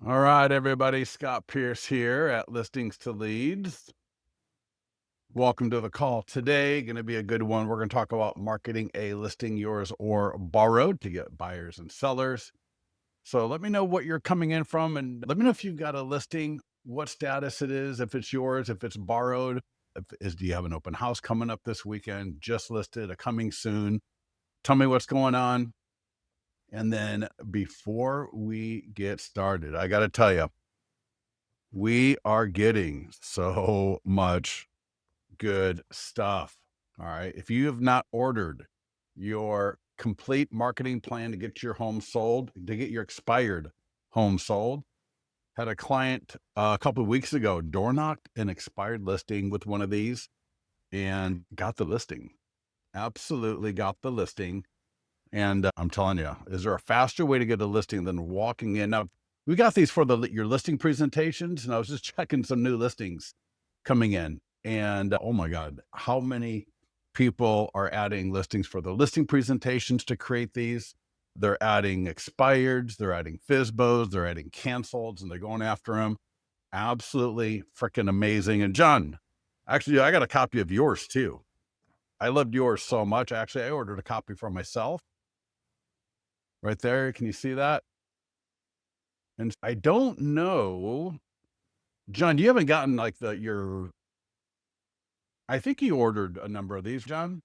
All right, everybody. Scott Pierce here at Listings to Leads. Welcome to the call today. Going to be a good one. We're going to talk about marketing a listing, yours or borrowed, to get buyers and sellers. So let me know what you're coming in from, and let me know if you've got a listing, what status it is, if it's yours, if it's borrowed, do you have an open house coming up this weekend, just listed, a coming soon. Tell me what's going on. And then before we get started, I got to tell you, we are getting so much good stuff. All right. If you have not ordered your complete marketing plan to get your home sold, to get your expired home sold, had a client a couple of weeks ago door knocked an expired listing with one of these and got the listing. Absolutely got the listing. And I'm telling you, is there a faster way to get a listing than walking in? Now, we got these for your listing presentations, and I was just checking some new listings coming in. And oh my God, how many people are adding listings for the listing presentations to create these? They're adding expireds, they're adding FSBOs, they're adding canceleds, and they're going after them. Absolutely freaking amazing. And John, actually, I got a copy of yours too. I loved yours so much. Actually, I ordered a copy for myself. Right there, can you see that? And I don't know, John, you haven't gotten like I think you ordered a number of these, John.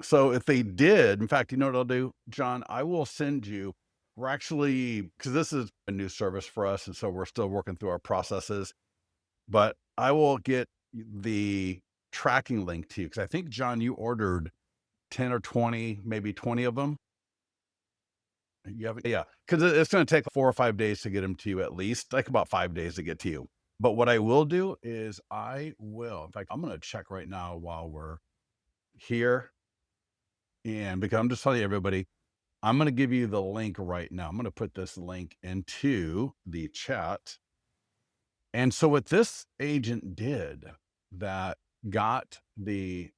So if they did, in fact, you know what I'll do, John? I will send you, because this is a new service for us, and so we're still working through our processes, but I will get the tracking link to you, because I think, John, you ordered 10 or 20, maybe 20 of them. Yeah, because it's going to take 4 or 5 days to get them to you, at least, like about 5 days to get to you. But what I will do is in fact, I'm going to check right now while we're here. And because I'm just telling you, everybody, I'm going to give you the link right now. I'm going to put this link into the chat. And so what this agent did that got the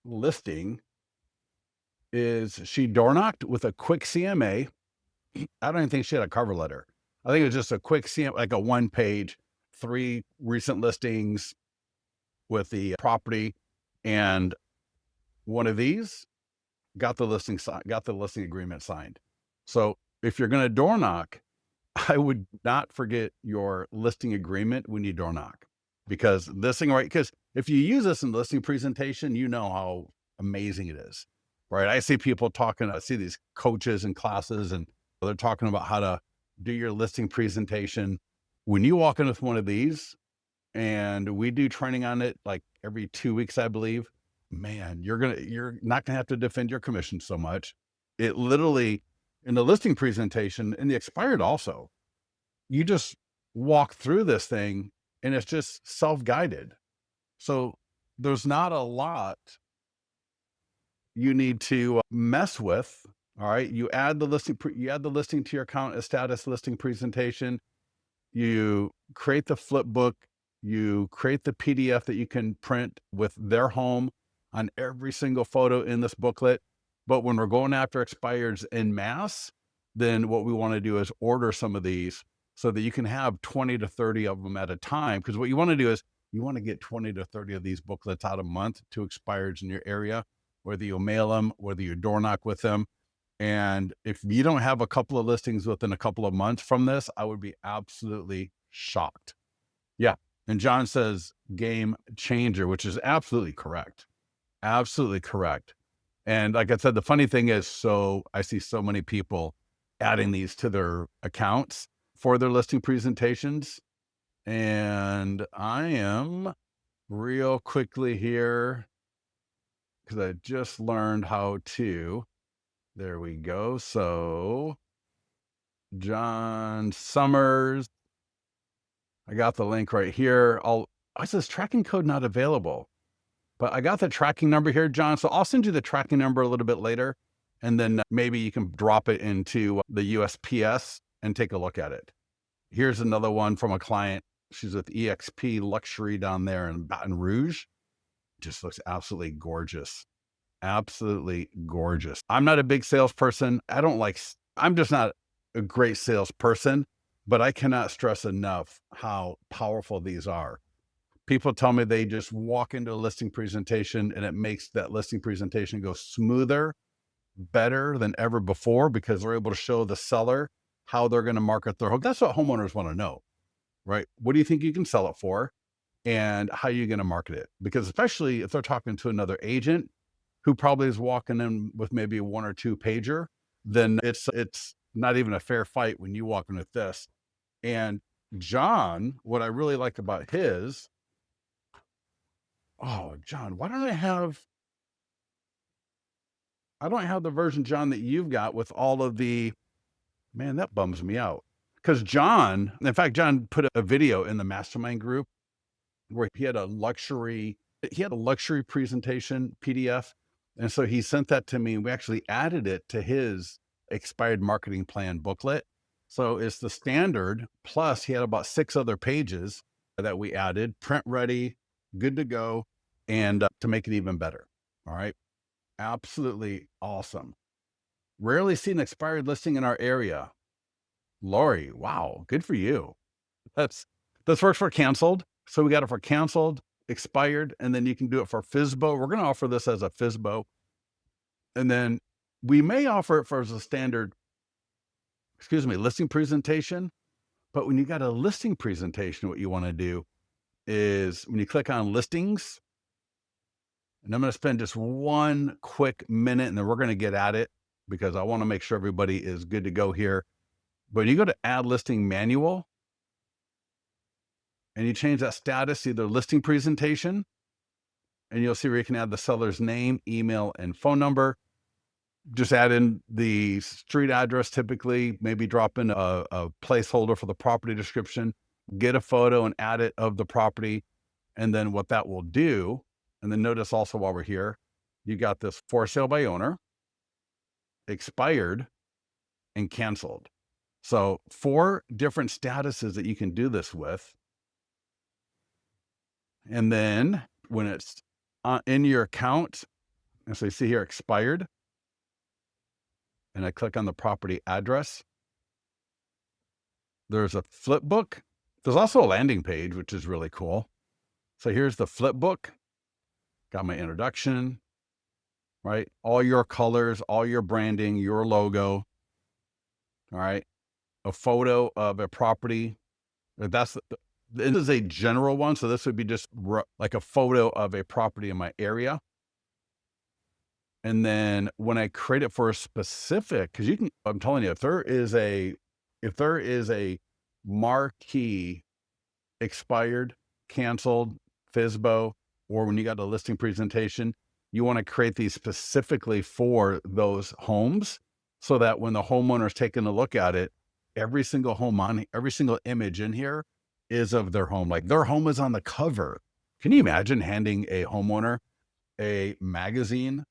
listing is she door knocked with a quick CMA. I don't even think she had a cover letter. I think it was just a quick CMA, like a 1-page, 3 recent listings with the property, and one of these got the listing agreement signed. So if you're going to door knock, I would not forget your listing agreement when you door knock, because because if you use this in listing presentation, you know how amazing it is, right? I see people I see these coaches and classes, and they're talking about how to do your listing presentation. When you walk in with one of these, and we do training on it like every 2 weeks, I believe, man, you're not gonna have to defend your commission so much. It literally, in the listing presentation, and the expired also, you just walk through this thing and it's just self-guided. So there's not a lot you need to mess with. All right. You add the listing to your account as status listing presentation. You create the flip book. You create the PDF that you can print with their home on every single photo in this booklet. But when we're going after expireds en masse, then what we want to do is order some of these so that you can have 20 to 30 of them at a time. Because what you want to do is you want to get 20 to 30 of these booklets out a month to expireds in your area, whether you mail them, whether you door knock with them. And if you don't have a couple of listings within a couple of months from this, I would be absolutely shocked. Yeah. And John says game changer, which is absolutely correct. Absolutely correct. And like I said, the funny thing is, I see so many people adding these to their accounts for their listing presentations. And I am real quickly here, because I just learned how to. There we go. So John Summers, I got the link right here. It says tracking code not available, but I got the tracking number here, John. So I'll send you the tracking number a little bit later, and then maybe you can drop it into the USPS and take a look at it. Here's another one from a client. She's with EXP Luxury down there in Baton Rouge. Just looks absolutely gorgeous. Absolutely gorgeous. I'm not a big salesperson. I don't like, I'm just not a great salesperson, but I cannot stress enough how powerful these are. People tell me they just walk into a listing presentation and it makes that listing presentation go smoother, better than ever before because they're able to show the seller how they're going to market their home. That's what homeowners want to know, right? What do you think you can sell it for? And how are you going to market it? Because especially if they're talking to another agent who probably is walking in with maybe a 1 or 2 pager, then it's not even a fair fight when you walk in with this. And John, what I really like about his, oh, John, I don't have the version, John, that you've got with all of the, man, that bums me out. Because John, in fact, John put a video in the mastermind group where he had a luxury presentation PDF. And so he sent that to me and we actually added it to his expired marketing plan booklet. So it's the standard, plus he had about 6 other pages that we added, print ready, good to go, and to make it even better. All right. Absolutely awesome. Rarely seen expired listing in our area. Lori, wow, good for you. That's this works for canceled. So we got it for canceled, expired, and then you can do it for FSBO. We're going to offer this as a FSBO. And then we may offer it for as a standard, listing presentation. But when you got a listing presentation, what you want to do is when you click on listings, and I'm going to spend just one quick minute and then we're going to get at it because I want to make sure everybody is good to go here. But when you go to add listing manual and you change that status to either listing presentation, and you'll see where you can add the seller's name, email, and phone number. Just add in the street address, typically, maybe drop in a placeholder for the property description, get a photo and add it of the property. And then what that will do, and then notice also while we're here, you got this for sale by owner, expired, and canceled. So 4 different statuses that you can do this with. And then when it's in your account, and so you see here expired, and I click on the property address, there's a flip book. There's also a landing page, which is really cool. So here's the flip book. Got my introduction, right? All your colors, all your branding, your logo. All right. A photo of a property. This is a general one. So this would be just like a photo of a property in my area. And then when I create it for a specific, because I'm telling you, if there is a marquee expired, canceled, FSBO, or when you got a listing presentation, you want to create these specifically for those homes so that when the homeowner is taking a look at it, every single image in here is of their home. Like their home is on the cover. Can you imagine handing a homeowner a magazine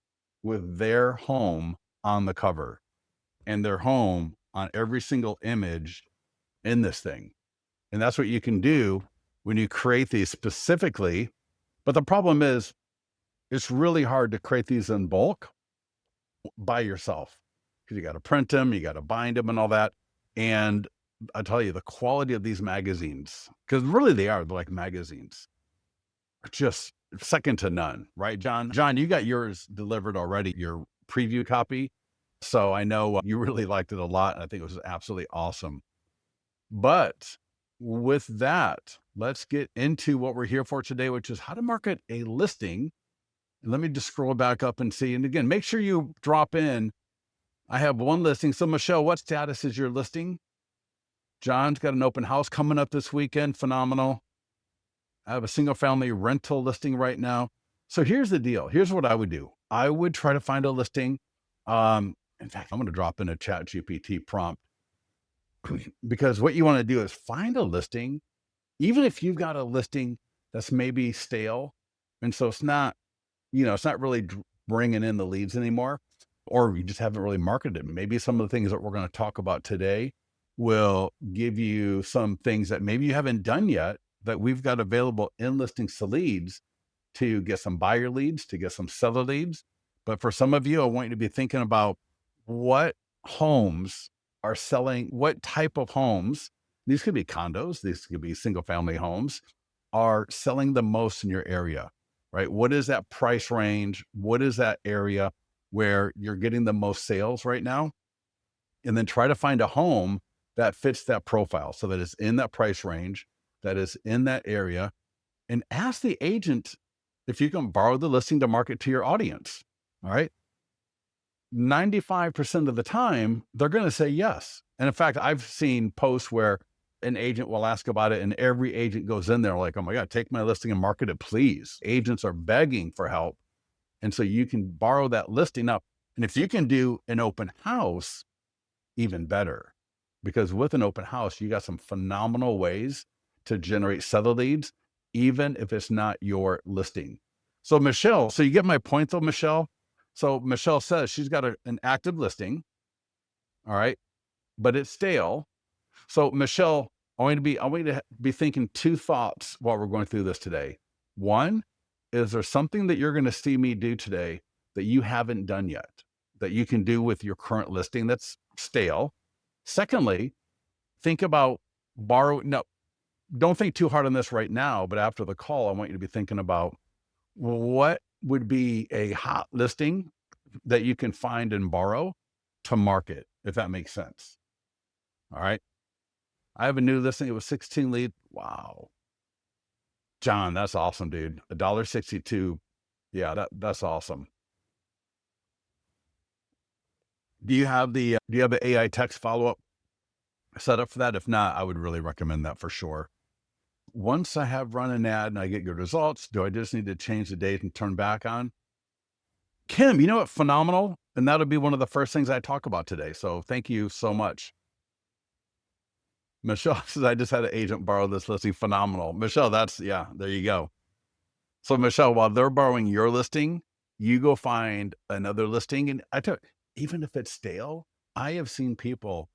with their home on the cover and their home on every single image in this thing? And that's what you can do when you create these specifically. But the problem is it's really hard to create these in bulk by yourself because you got to print them, you got to bind them and all that. And I tell you, the quality of these magazines, because really they're like magazines, are just second to none, right, John? John, you got yours delivered already, your preview copy. So I know you really liked it a lot. And I think it was absolutely awesome. But with that, let's get into what we're here for today, which is how to market a listing. And let me just scroll back up and see. And again, make sure you drop in. I have one listing. So Michelle, what status is your listing? John's got an open house coming up this weekend. Phenomenal. I have a single family rental listing right now. So here's the deal. Here's what I would do. I would try to find a listing. In fact, I'm going to drop in a chat GPT prompt because what you want to do is find a listing, even if you've got a listing that's maybe stale. And so it's not really bringing in the leads anymore, or you just haven't really marketed it. Maybe some of the things that we're going to talk about today will give you some things that maybe you haven't done yet that we've got available in listings to leads to get some buyer leads, to get some seller leads. But for some of you, I want you to be thinking about what homes are selling, what type of homes, these could be condos, these could be single family homes, are selling the most in your area, right? What is that price range? What is that area where you're getting the most sales right now? And then try to find a home that fits that profile so that it's in that price range, that is in that area, and ask the agent if you can borrow the listing to market to your audience. All right. 95% of the time, they're going to say yes. And in fact, I've seen posts where an agent will ask about it, and every agent goes in there like, oh my God, take my listing and market it, please. Agents are begging for help. And so you can borrow that listing up. And if you can do an open house, even better, because with an open house, you got some phenomenal ways to generate seller leads, even if it's not your listing. So Michelle, so you get my point though, Michelle. So Michelle says she's got an active listing. All right. But it's stale. So Michelle, I want you to be thinking two thoughts while we're going through this today. One, is there something that you're going to see me do today that you haven't done yet, that you can do with your current listing that's stale? Secondly, think about no, don't think too hard on this right now, but after the call, I want you to be thinking about, well, what would be a hot listing that you can find and borrow to market, if that makes sense. All right. I have a new listing. It was 16 leads. Wow. John, that's awesome, dude. $1.62. Yeah, that's awesome. Do you have the AI text follow-up set up for that? If not, I would really recommend that for sure. Once I have run an ad and I get good results, do I just need to change the date and turn back on? Kim, you know what? Phenomenal. And that'll be one of the first things I talk about today. So thank you so much. Michelle says, I just had an agent borrow this listing. Phenomenal. Michelle, yeah, there you go. So Michelle, while they're borrowing your listing, you go find another listing. And even if it's stale, I have seen people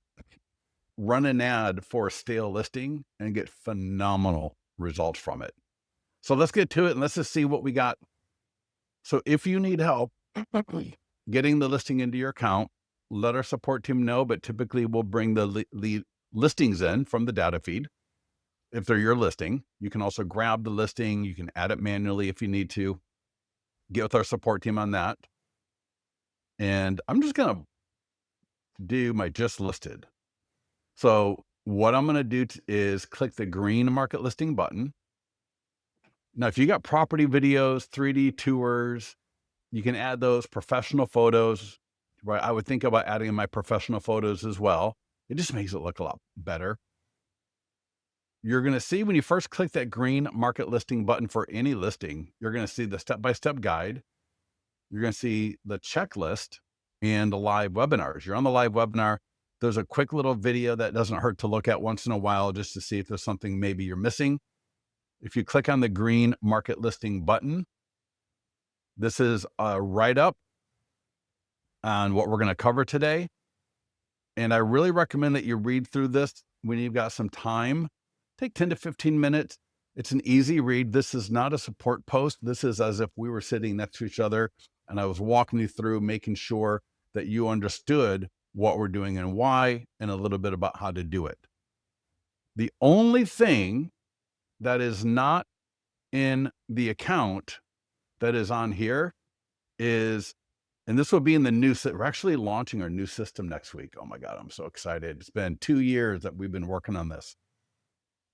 run an ad for a stale listing and get phenomenal results from it. So let's get to it and let's just see what we got. So if you need help getting the listing into your account, let our support team know, but typically we'll bring the listings in from the data feed. If they're your listing, you can also grab the listing. You can add it manually if you need to. Get with our support team on that. And I'm just going to do my just listed. So what I'm going to do is click the green market listing button. Now, if you got property videos, 3D tours, you can add those professional photos, right? I would think about adding in my professional photos as well. It just makes it look a lot better. You're going to see when you first click that green market listing button for any listing, you're going to see the step-by-step guide. You're going to see the checklist and the live webinars. You're on the live webinar. There's a quick little video that doesn't hurt to look at once in a while just to see if there's something maybe you're missing. If you click on the green market listing button, this is a write-up on what we're going to cover today. And I really recommend that you read through this when you've got some time. Take 10 to 15 minutes. It's an easy read. This is not a support post. This is as if we were sitting next to each other and I was walking you through, making sure that you understood what we're doing and why, and a little bit about how to do it. The only thing that is not in the account that is on here is, and this will be in the new, we're actually launching our new system next week. Oh my God, I'm so excited. It's been 2 years that we've been working on this.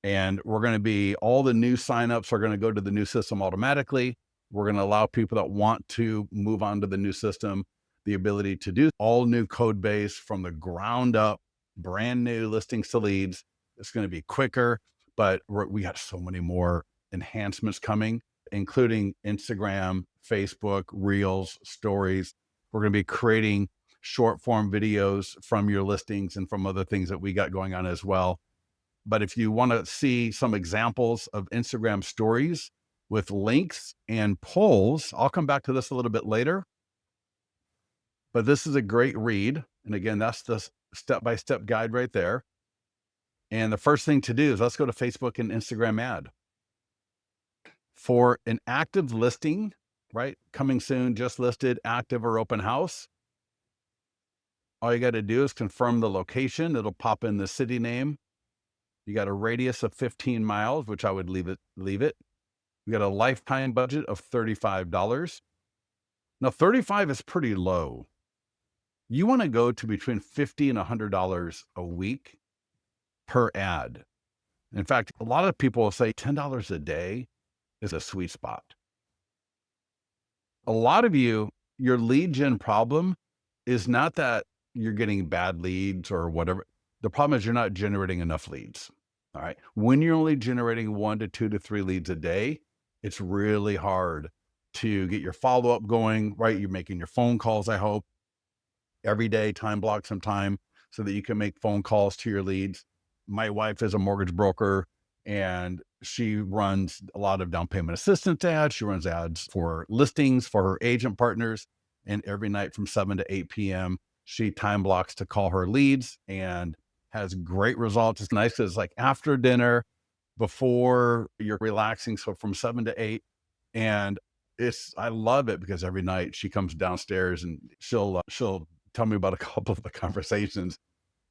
And we're going to be, all the new signups are going to go to the new system automatically. We're going to allow people that want to move on to the new system the ability to do all new code base from the ground up, brand new listings to leads. It's going to be quicker, but we got so many more enhancements coming, including Instagram, Facebook, Reels, Stories. We're going to be creating short form videos from your listings and from other things that we got going on as well. But if you want to see some examples of Instagram stories with links and polls, I'll come back to this a little bit later. But this is a great read. And again, that's the step-by-step guide right there. And the first thing to do is let's go to Facebook and Instagram ad. For an active listing, right? Coming soon, just listed, active or open house. All you got to do is confirm the location. It'll pop in the city name. You got a radius of 15 miles, which I would leave it. We got a lifetime budget of $35. Now, 35 is pretty low. You want to go to between $50 and $100 a week per ad. In fact, a lot of people will say $10 a day is a sweet spot. A lot of you, your lead gen problem is not that you're getting bad leads or whatever. The problem is you're not generating enough leads. All right. When you're only generating 1 to 2 to 3 leads a day, it's really hard to get your follow-up going, right? You're making your phone calls, I hope, every day, time block some time so that you can make phone calls to your leads. My wife is a mortgage broker and she runs a lot of down payment assistance ads. She runs ads for listings for her agent partners. And every night from 7 to 8 p.m., she time blocks to call her leads and has great results. It's nice because it's like after dinner, before you're relaxing. So from 7 to 8. And I love it because every night she comes downstairs and she'll tell me about a couple of the conversations.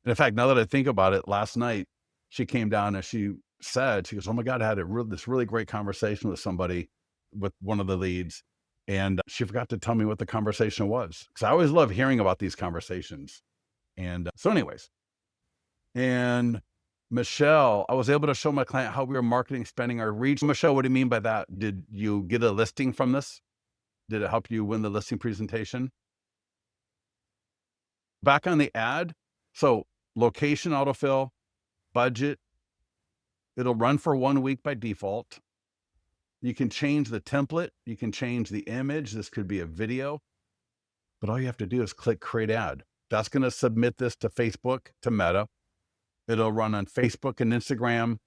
And in fact, now that I think about it, last night she came down and she goes, "Oh my God, I had this really great conversation with somebody, with one of the leads." And she forgot to tell me what the conversation was. Cause I always love hearing about these conversations. And so anyways, and Michelle, I was able to show my client how we were marketing, expanding our reach. Michelle, what do you mean by that? Did you get a listing from this? Did it help you win the listing presentation? Back on the ad. So location autofill, budget, it'll run for 1 week by default. You can change the template. You can change the image. This could be a video, but all you have to do is click create ad. That's going to submit this to Facebook, to Meta. It'll run on Facebook and Instagram.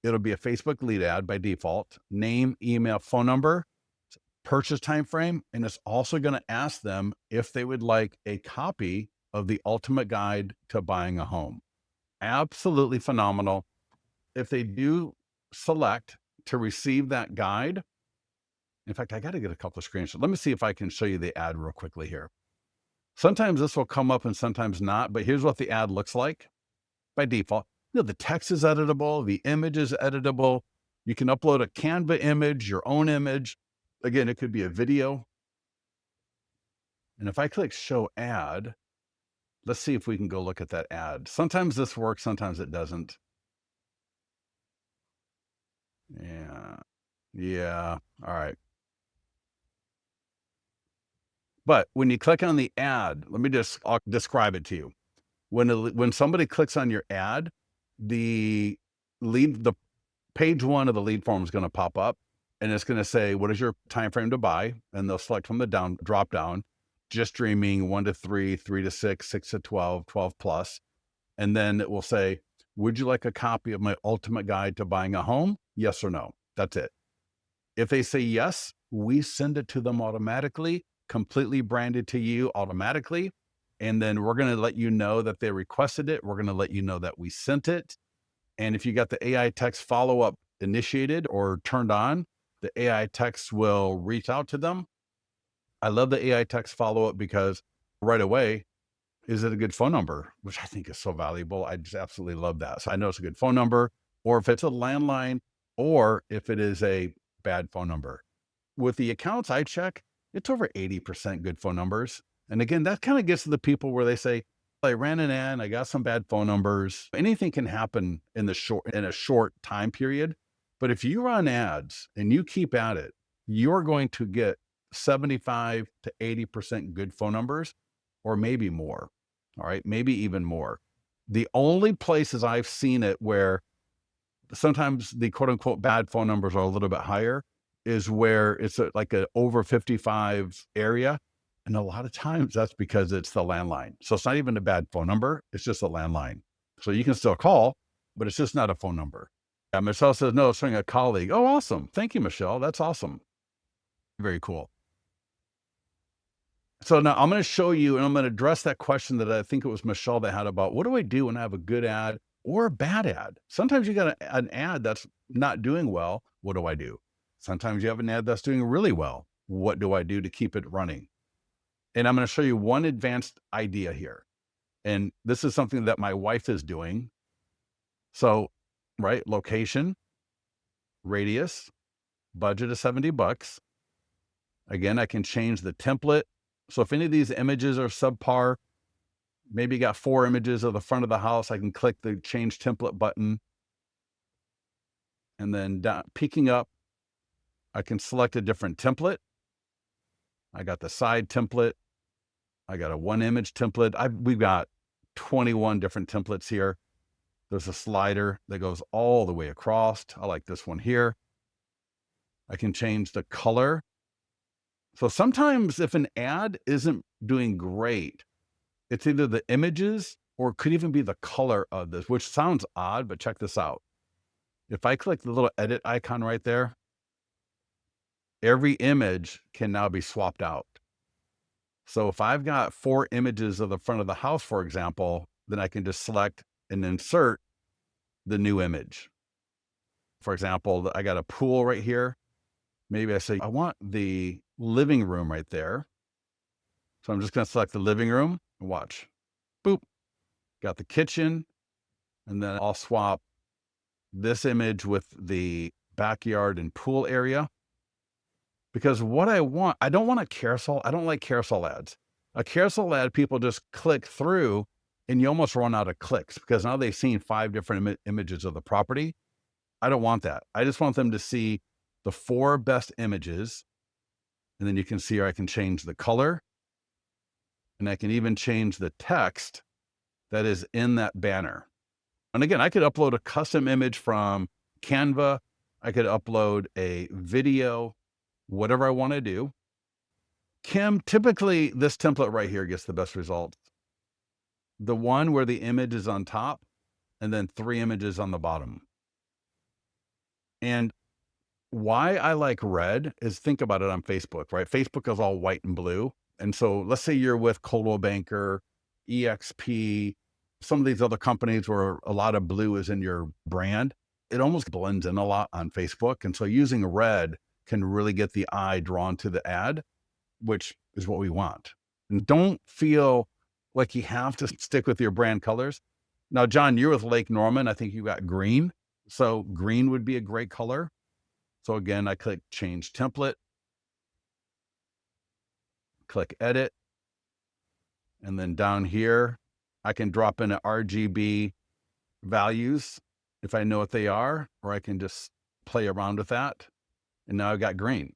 It'll be a Facebook lead ad by default, name, email, phone number, purchase time frame, and it's also going to ask them if they would like a copy of the ultimate guide to buying a home. Absolutely phenomenal. If they do select to receive that guide, in fact, I got to get a couple of screenshots. Let me see if I can show you the ad real quickly here. Sometimes this will come up and sometimes not, but here's what the ad looks like by default. The text is editable, the image is editable. You can upload a Canva image, your own image. Again, it could be a video. And if I click show ad, let's see if we can go look at that ad. Sometimes this works, sometimes it doesn't. Yeah. All right. But when you click on the ad, I'll describe it to you. When somebody clicks on your ad, the page 1 of the lead form is going to pop up and it's going to say, what is your time frame to buy? And they'll select from the drop down, just dreaming 1 to 3, 3 to 6, 6 to 12, 12 plus. And then it will say, would you like a copy of my ultimate guide to buying a home? Yes or no. That's it. If they say yes, we send it to them automatically, completely branded to you automatically. And then we're going to let you know that they requested it. We're going to let you know that we sent it. And if you got the AI text follow-up initiated or turned on, the AI text will reach out to them. I love the AI text follow-up because right away, is it a good phone number? Which I think is so valuable. I just absolutely love that. So I know it's a good phone number, or if it's a landline, or if it is a bad phone number. With the accounts I check, it's over 80% good phone numbers. And again, that kind of gets to the people where they say, I ran an ad, I got some bad phone numbers. Anything can happen in a short time period. But if you run ads and you keep at it, you're going to get 75 to 80% good phone numbers, or maybe more. All right, maybe even more. The only places I've seen it where sometimes the quote unquote bad phone numbers are a little bit higher is where it's like a over 55 area. And a lot of times that's because it's the landline. So it's not even a bad phone number. It's just a landline. So you can still call, but it's just not a phone number. Michelle says, no, it's showing a colleague. Oh, awesome. Thank you, Michelle. That's awesome. Very cool. So now I'm going to show you, and I'm going to address that question that I think it was Michelle that had about, what do I do when I have a good ad or a bad ad? Sometimes you got an ad that's not doing well. What do I do? Sometimes you have an ad that's doing really well. What do I do to keep it running? And I'm going to show you one advanced idea here. And this is something that my wife is doing. So, right, location, radius, budget is $70. Again, I can change the template. So if any of these images are subpar, maybe you got 4 images of the front of the house, I can click the change template button. And then peeking up, I can select a different template. I got the side template. I got a 1 image template. We've got 21 different templates here. There's a slider that goes all the way across. I like this one here. I can change the color. So sometimes if an ad isn't doing great, it's either the images or it could even be the color of this, which sounds odd, but check this out. If I click the little edit icon right there, every image can now be swapped out. So if I've got 4 images of the front of the house, for example, then I can just select and insert the new image. For example, I got a pool right here. Maybe I say, I want the living room right there. So I'm just going to select the living room and watch. Boop. Got the kitchen. And then I'll swap this image with the backyard and pool area. Because what I don't want a carousel. I don't like carousel ads. A carousel ad, people just click through and you almost run out of clicks because now they've seen 5 different images of the property. I don't want that. I just want them to see the 4 best images. And then you can see here I can change the color and I can even change the text that is in that banner. And again, I could upload a custom image from Canva. I could upload a video, whatever I want to do. Kim, typically this template right here gets the best results. The one where the image is on top and then 3 images on the bottom. And why I like red is, think about it on Facebook, right? Facebook is all white and blue. And so let's say you're with Coldwell Banker, EXP, some of these other companies where a lot of blue is in your brand. It almost blends in a lot on Facebook. And so using red can really get the eye drawn to the ad, which is what we want. And don't feel like you have to stick with your brand colors. Now, John, you're with Lake Norman. I think you got green. So green would be a great color. So again, I click change template, click edit. And then down here, I can drop in an RGB values if I know what they are, or I can just play around with that. And now I've got green.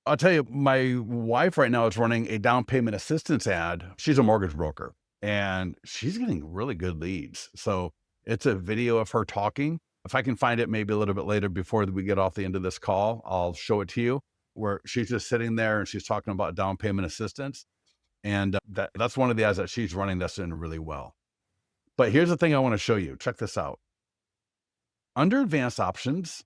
I'll tell you, my wife right now is running a down payment assistance ad. She's a mortgage broker and she's getting really good leads. So it's a video of her talking. If I can find it maybe a little bit later before we get off the end of this call, I'll show it to you, where she's just sitting there and she's talking about down payment assistance. And that's one of the ads that she's running that's doing really well. But here's the thing I want to show you. Check this out. Under advanced options,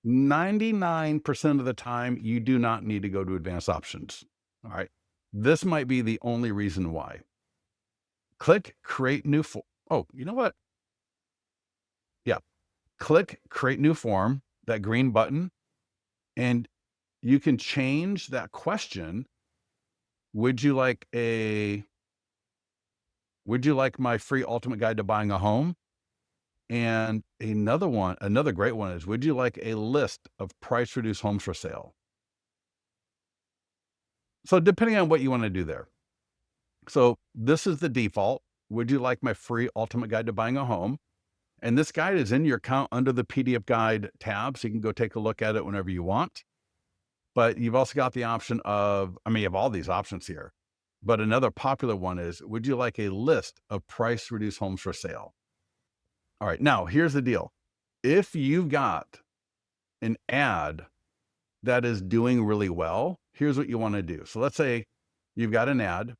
99% of the time, you do not need to go to advanced options. All right. This might be the only reason why. Click create new form. Oh, you know what? Yeah. Click create new form, that green button, and you can change that question. Would you like my free ultimate guide to buying a home? And another great one is, would you like a list of price reduced homes for sale? So depending on what you want to do there. So this is the default. Would you like my free ultimate guide to buying a home? And this guide is in your account under the PDF guide tab. So you can go take a look at it whenever you want. But you've also got the option of, you have all these options here. But another popular one is, would you like a list of price reduced homes for sale? All right, now here's the deal. If you've got an ad that is doing really well, here's what you want to do. So let's say you've got an ad.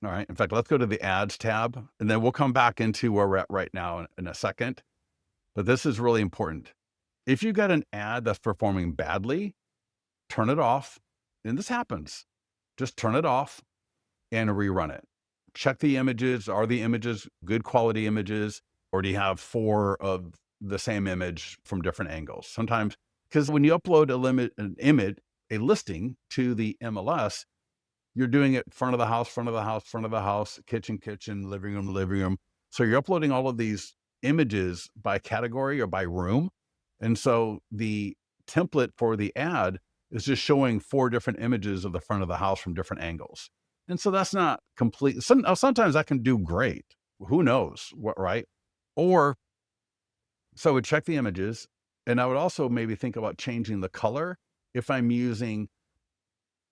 All right, in fact, let's go to the ads tab, and then we'll come back into where we're at right now in a second. But this is really important. If you've got an ad that's performing badly, turn it off. And this happens. Just turn it off and rerun it. Check the images. Are the images good quality images, or do you have 4 of the same image from different angles? Sometimes Because when you upload an image, a listing to the MLS, you're doing it front of the house, front of the house, front of the house, kitchen, kitchen, living room, living room. So you're uploading all of these images by category or by room. And so the template for the ad is just showing 4 different images of the front of the house from different angles. And so that's not complete. Sometimes that can do great. Who knows what, right? Or so I would check the images, and I would also maybe think about changing the color if I'm using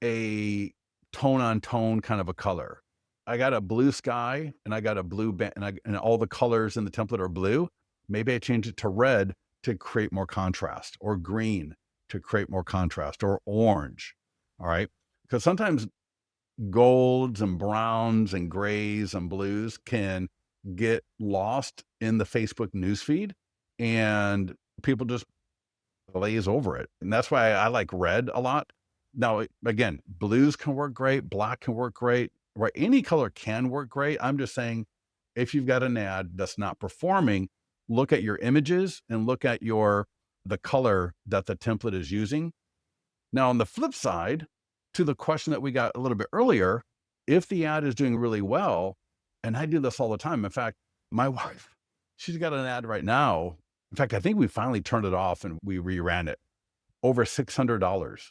a tone on tone kind of a color. I got a blue sky and I got a blue band, and all the colors in the template are blue. Maybe I change it to red to create more contrast, or green to create more contrast, or orange. All right. Because sometimes golds and browns and grays and blues can get lost in the Facebook newsfeed, and people just glaze over it. And that's why I like red a lot. Now, again, blues can work great, black can work great, right? Any color can work great. I'm just saying, if you've got an ad that's not performing, look at your images and look at the color that the template is using. Now, on the flip side, to the question that we got a little bit earlier, if the ad is doing really well, and I do this all the time. In fact, my wife, she's got an ad right now. In fact, I think we finally turned it off and we reran it. Over $600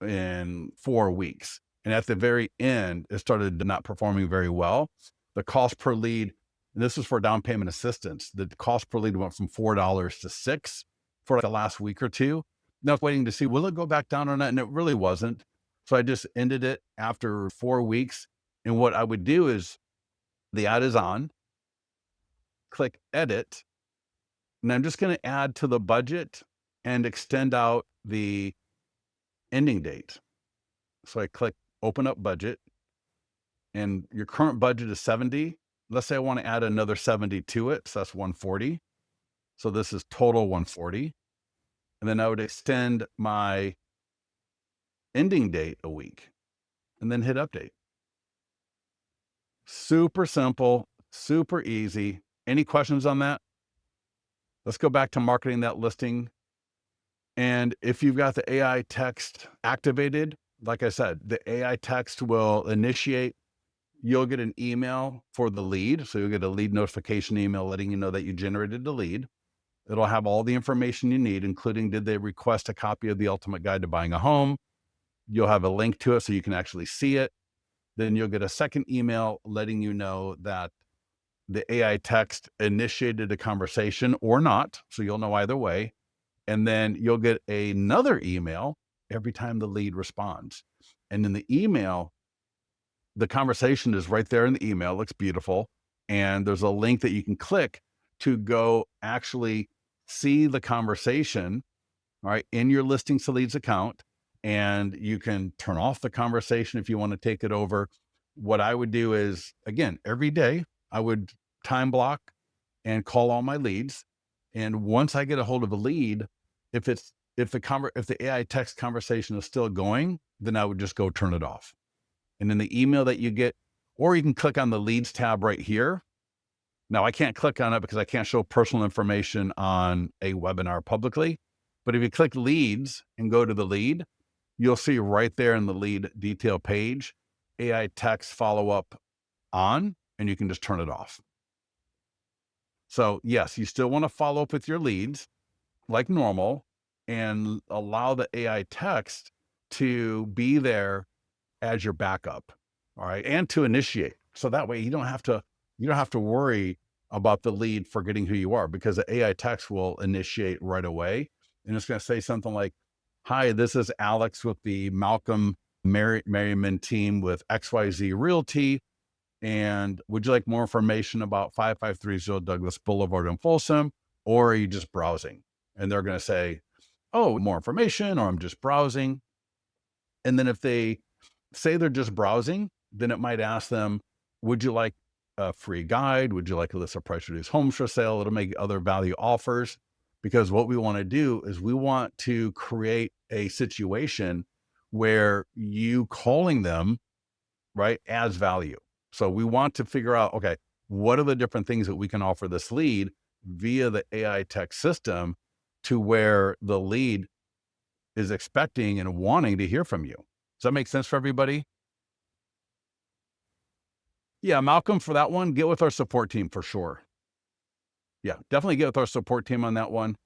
in 4 weeks. And at the very end, it started not performing very well. The cost per lead, and this is for down payment assistance, the cost per lead went from $4 to $6 for the last week or two. Now I was waiting to see, will it go back down or not? And it really wasn't. So I just ended it after 4 weeks. And what I would do is, the ad is on, click edit, and I'm just going to add to the budget and extend out the ending date. So I click open up budget, and your current budget is 70. Let's say I want to add another 70 to it. So that's 140. So this is total 140. And then I would extend my ending date a week and then hit update. Super simple, super easy. Any questions on that? Let's go back to marketing that listing. And if you've got the AI text activated, like I said, the AI text will initiate. You'll get an email for the lead. So you'll get a lead notification email letting you know that you generated the lead. It'll have all the information you need, including, did they request a copy of the Ultimate Guide to Buying a Home? You'll have a link to it so you can actually see it. Then you'll get a second email letting you know that the AI text initiated a conversation or not. So you'll know either way. And then you'll get another email every time the lead responds. And in the email, the conversation is right there in the email. It looks beautiful. And there's a link that you can click to go actually see the conversation, all right, in your Listings to Leads account. And you can turn off the conversation if you want to take it over. What I would do is, again, every day I would time block and call all my leads. And once I get a hold of a lead, if the AI text conversation is still going, then I would just go turn it off. And in the email that you get, or you can click on the leads tab right here. Now I can't click on it because I can't show personal information on a webinar publicly. But if you click leads and go to the lead, you'll see right there in the lead detail page, AI text follow-up on, and you can just turn it off. So yes, you still want to follow up with your leads like normal and allow the AI text to be there as your backup. All right. And to initiate. So that way you don't have to worry about the lead forgetting who you are, because the AI text will initiate right away. And it's going to say something like, hi, this is Alex with the Malcolm Merriman team with XYZ Realty. And would you like more information about 5530 Douglas Boulevard in Folsom, or are you just browsing? And they're going to say, oh, more information, or I'm just browsing. And then if they say they're just browsing, then it might ask them, would you like a free guide? Would you like a list of price reduced homes for sale? It'll make other value offers, because what we want to do is we want to create a situation where you calling them, right, adds value. So we want to figure out, okay, what are the different things that we can offer this lead via the AI text system, to where the lead is expecting and wanting to hear from you. Does that make sense for everybody? Yeah, Malcolm, for that one, get with our support team for sure. Yeah, definitely get with our support team on that one.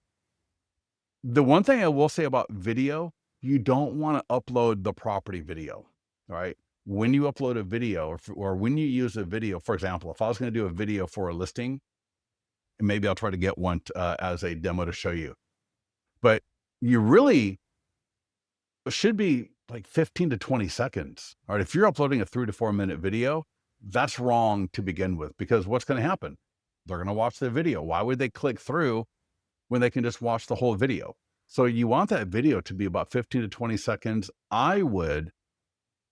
The one thing I will say about video, you don't want to upload the property video. All right. When you upload a video or when you use a video, for example, if I was going to do a video for a listing, and maybe I'll try to get one as a demo to show you, but you really should be like 15 to 20 seconds. All right. If you're uploading a 3 to 4 minute video, that's wrong to begin with, because what's going to happen? They're going to watch the video. Why would they click through when they can just watch the whole video? So you want that video to be about 15 to 20 seconds. I would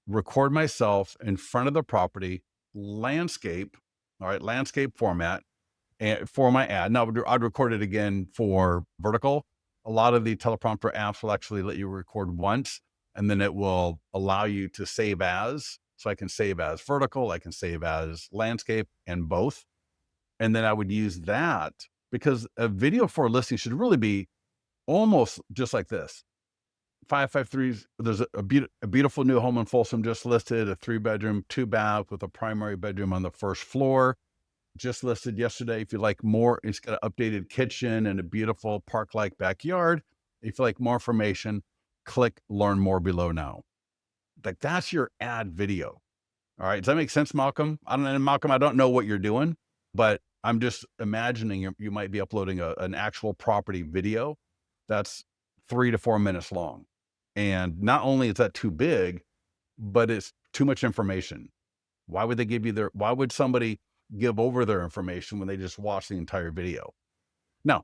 record myself in front of the property, landscape, all right, landscape format, and for my ad. Now I'd record it again for vertical. A lot of the teleprompter apps will actually let you record once, and then it will allow you to save as. So I can save as vertical, I can save as landscape, and both. And then I would use that, because a video for a listing should really be almost just like this. 553s. There's a beautiful new home in Folsom just listed, a 3-bedroom, 2-bath with a primary bedroom on the first floor. Just listed yesterday. If you like more, it's got an updated kitchen and a beautiful park-like backyard. If you like more information, click learn more below now. Like, that's your ad video. All right. Does that make sense, Malcolm? I don't know what you're doing, but I'm just imagining you might be uploading an actual property video that's 3 to 4 minutes long. And not only is that too big, but it's too much information. Why would somebody give over their information when they just watch the entire video? Now,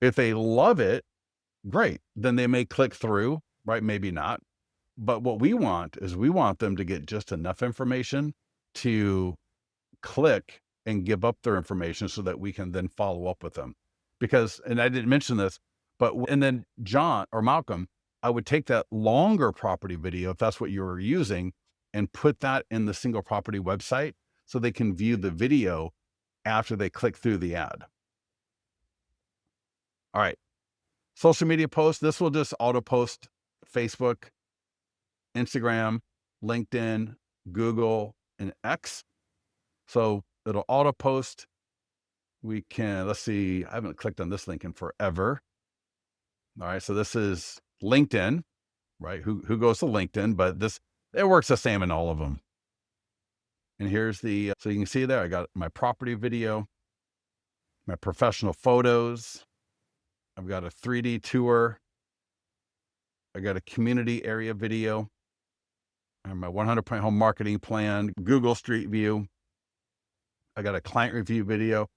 if they love it, great. Then they may click through, right? Maybe not. But what we want them to get just enough information to click and give up their information so that we can then follow up with them. Because, and I didn't mention this, and then John or Malcolm, I would take that longer property video, if that's what you were using, and put that in the single property website so they can view the video after they click through the ad. All right. Social media posts. This will just auto post Facebook, Instagram, LinkedIn, Google, and X. So it'll auto post. Let's see, I haven't clicked on this link in forever. All right. So this is LinkedIn, right? Who goes to LinkedIn, but it works the same in all of them. And here's so you can see there, I got my property video, my professional photos. I've got a 3D tour. I got a community area video, and my 100-point home marketing plan, Google Street View. I got a client review video.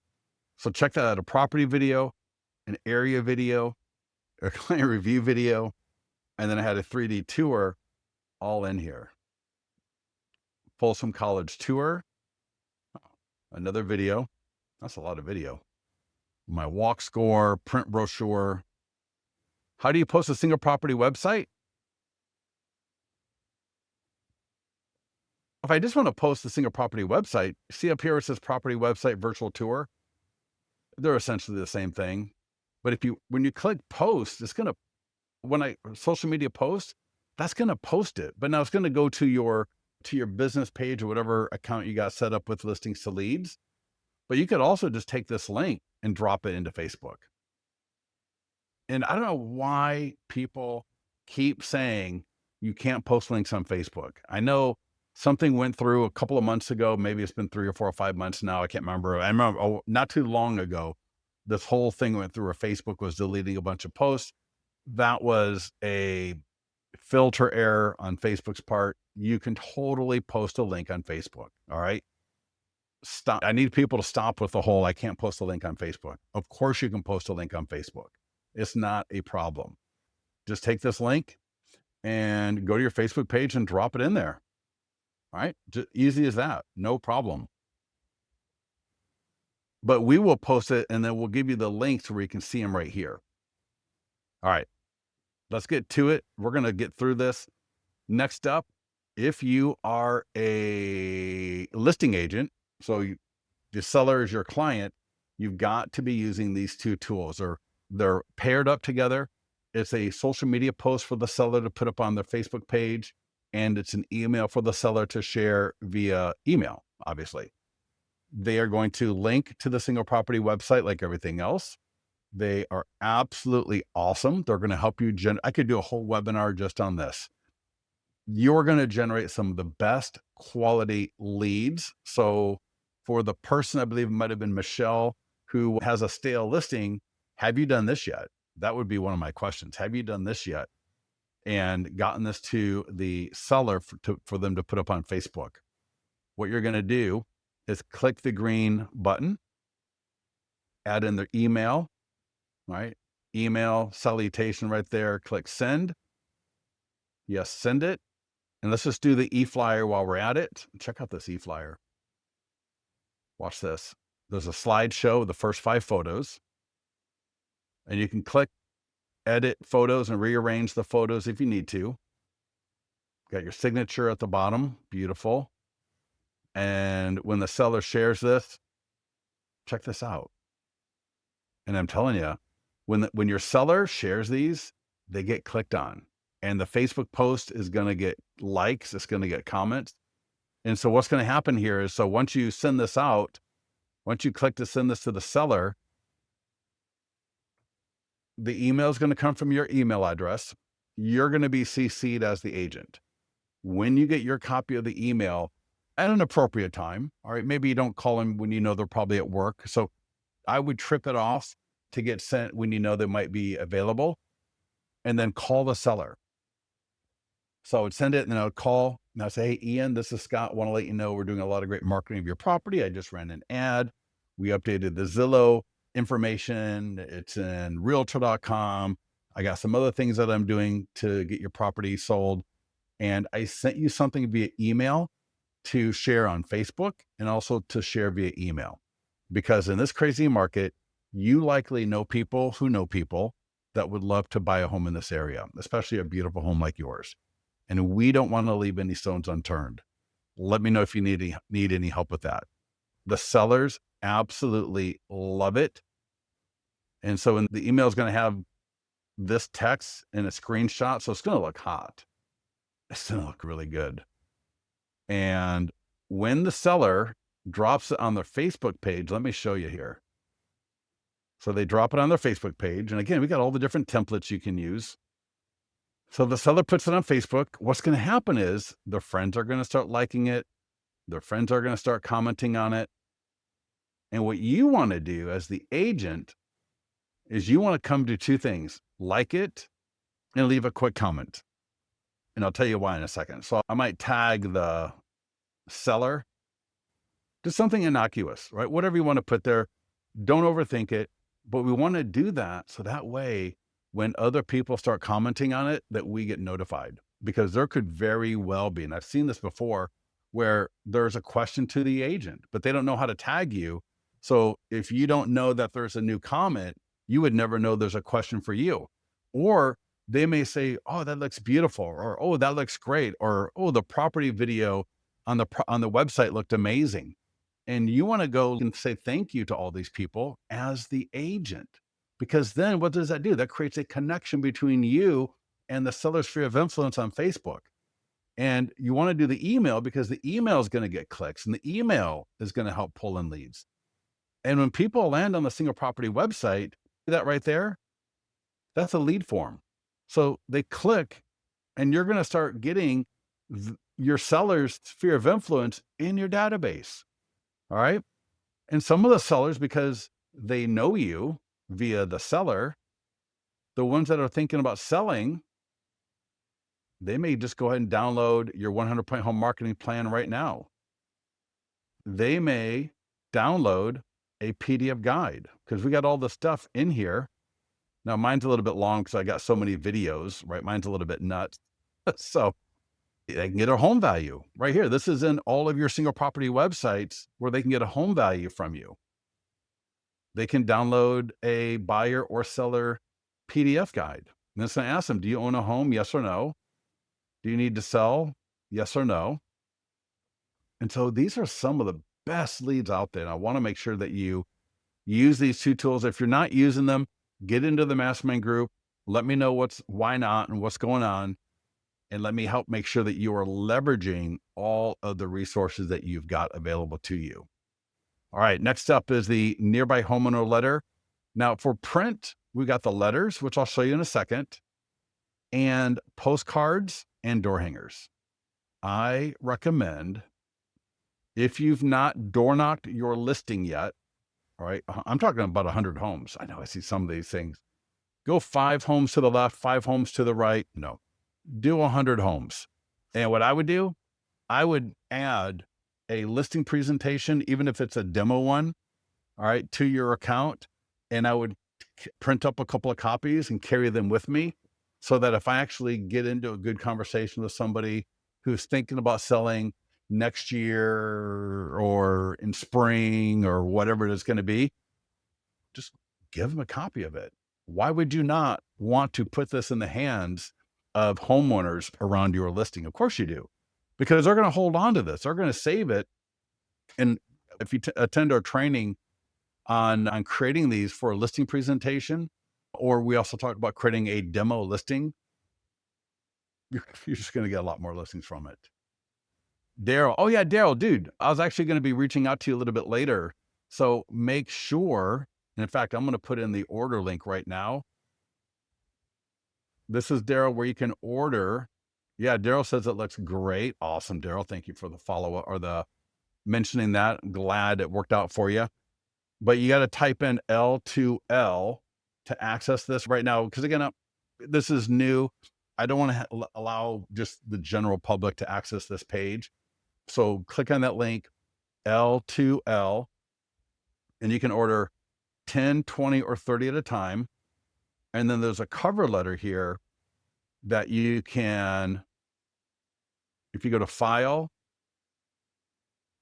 So check that out: a property video, an area video, a client review video, and then I had a 3D tour all in here. Folsom College tour, another video. That's a lot of video. My walk score, print brochure. How do you post a single property website? If I just want to post the single property website, see up here it says property website virtual tour. They're essentially the same thing. But when you click post, social media post, that's going to post it. But now it's going to go to your business page or whatever account you got set up with Listings to Leads. But you could also just take this link and drop it into Facebook. And I don't know why people keep saying you can't post links on Facebook. I know something went through a couple of months ago. Maybe it's been 3 or 4 or 5 months now. I can't remember. I remember not too long ago, this whole thing went through where Facebook was deleting a bunch of posts. That was a filter error on Facebook's part. You can totally post a link on Facebook. All right. Stop. I need people to stop with the whole, I can't post a link on Facebook. Of course you can post a link on Facebook. It's not a problem. Just take this link and go to your Facebook page and drop it in there. All right. Just easy as that. No problem. But we will post it and then we'll give you the links where you can see them right here. All right. Let's get to it. We're going to get through this. Next up, if you are a listing agent, so the seller is your client, you've got to be using these two tools. They're paired up together. It's a social media post for the seller to put up on their Facebook page, and it's an email for the seller to share via email, obviously. They are going to link to the single property website like everything else. They are absolutely awesome. They're going to help you. I could do a whole webinar just on this. You're going to generate some of the best quality leads. So for the person, I believe it might have been Michelle, who has a stale listing, have you done this yet? That would be one of my questions. Have you done this yet? And gotten this to the seller for them to put up on Facebook. What you're going to do is click the green button, add in their email, right? Email salutation right there. Click send. Yes, send it. And let's just do the e-flyer while we're at it. Check out this e-flyer. Watch this. There's a slideshow of the first 5 photos. And you can click edit photos and rearrange the photos if you need to. Got your signature at the bottom. Beautiful. And when the seller shares this, check this out. And I'm telling you, when your seller shares these, they get clicked on. And the Facebook post is going to get likes. It's going to get comments. And so what's going to happen here is, so once you send this out, once you click to send this to the seller, the email is going to come from your email address. You're going to be CC'd as the agent. When you get your copy of the email at an appropriate time, all right, maybe you don't call them when you know they're probably at work. So I would trip it off to get sent when you know they might be available, and then call the seller. So I would send it, and then I would call and I'd say, hey, Ian, this is Scott. Want to let you know we're doing a lot of great marketing of your property. I just ran an ad. We updated the Zillow information. It's in realtor.com. I got some other things that I'm doing to get your property sold. And I sent you something via email to share on Facebook and also to share via email. Because in this crazy market, you likely know people who know people that would love to buy a home in this area, especially a beautiful home like yours. And we don't want to leave any stones unturned. Let me know if you need any help with that. The sellers absolutely love it. And so the email is going to have this text and a screenshot. So it's going to look hot. It's going to look really good. And when the seller drops it on their Facebook page, let me show you here. So they drop it on their Facebook page. And again, we got all the different templates you can use. So the seller puts it on Facebook. What's going to happen is their friends are going to start liking it. Their friends are going to start commenting on it. And what you want to do as the agent is you want to come to 2 things: like it and leave a quick comment. And I'll tell you why in a second. So I might tag the seller, just something innocuous, right? Whatever you want to put there. Don't overthink it. But we want to do that so that way, when other people start commenting on it, that we get notified, because there could very well be, and I've seen this before, where there's a question to the agent, but they don't know how to tag you. So if you don't know that there's a new comment, you would never know there's a question for you. Or they may say, oh, that looks beautiful, or, oh, that looks great, or, oh, the property video on the website looked amazing. And you want to go and say thank you to all these people as the agent, because then what does that do? That creates a connection between you and the seller's sphere of influence on Facebook. And you want to do the email because the email is going to get clicks, and the email is going to help pull in leads. And when people land on the single property website, see that right there? That's a lead form. So they click, and you're going to start getting your seller's sphere of influence in your database. All right. And some of the sellers, because they know you via the seller, the ones that are thinking about selling, they may just go ahead and download your 100-point home marketing plan right now. They may download a PDF guide, because we got all the stuff in here. Now mine's a little bit long because I got so many videos, right? Mine's a little bit nuts. So they can get a home value right here. This is in all of your single property websites where they can get a home value from you. They can download a buyer or seller PDF guide. And it's going to ask them, do you own a home? Yes or no? Do you need to sell? Yes or no? And so these are some of the best leads out there. And I want to make sure that you use these 2 tools. If you're not using them, get into the mastermind group. Let me know why not and what's going on. And let me help make sure that you are leveraging all of the resources that you've got available to you. All right. Next up is the nearby homeowner letter. Now for print, we got the letters, which I'll show you in a second, and postcards and door hangers. I recommend, if you've not door knocked your listing yet, all right, I'm talking about 100 homes. I know I see some of these things. Go 5 homes to the left, 5 homes to the right. No, do 100 homes. And what I would do, I would add a listing presentation, even if it's a demo one, all right, to your account. And I would print up a couple of copies and carry them with me so that if I actually get into a good conversation with somebody who's thinking about selling next year or in spring or whatever it is going to be, just give them a copy of it. Why would you not want to put this in the hands of homeowners around your listing? Of course you do, because they're going to hold on to this. They're going to save it. And if you attend our training on creating these for a listing presentation, or we also talked about creating a demo listing, you're just going to get a lot more listings from it. Daryl. Oh yeah, Daryl, dude, I was actually going to be reaching out to you a little bit later. So make sure, and in fact, I'm going to put in the order link right now. This is Daryl, where you can order. Yeah, Daryl says it looks great. Awesome, Daryl. Thank you for the follow-up or the mentioning that. I'm glad it worked out for you. But you got to type in L2L to access this right now. Because again, this is new. I don't want to allow just the general public to access this page. So click on that link, L2L, and you can order 10, 20, or 30 at a time. And then there's a cover letter here that you can, if you go to File,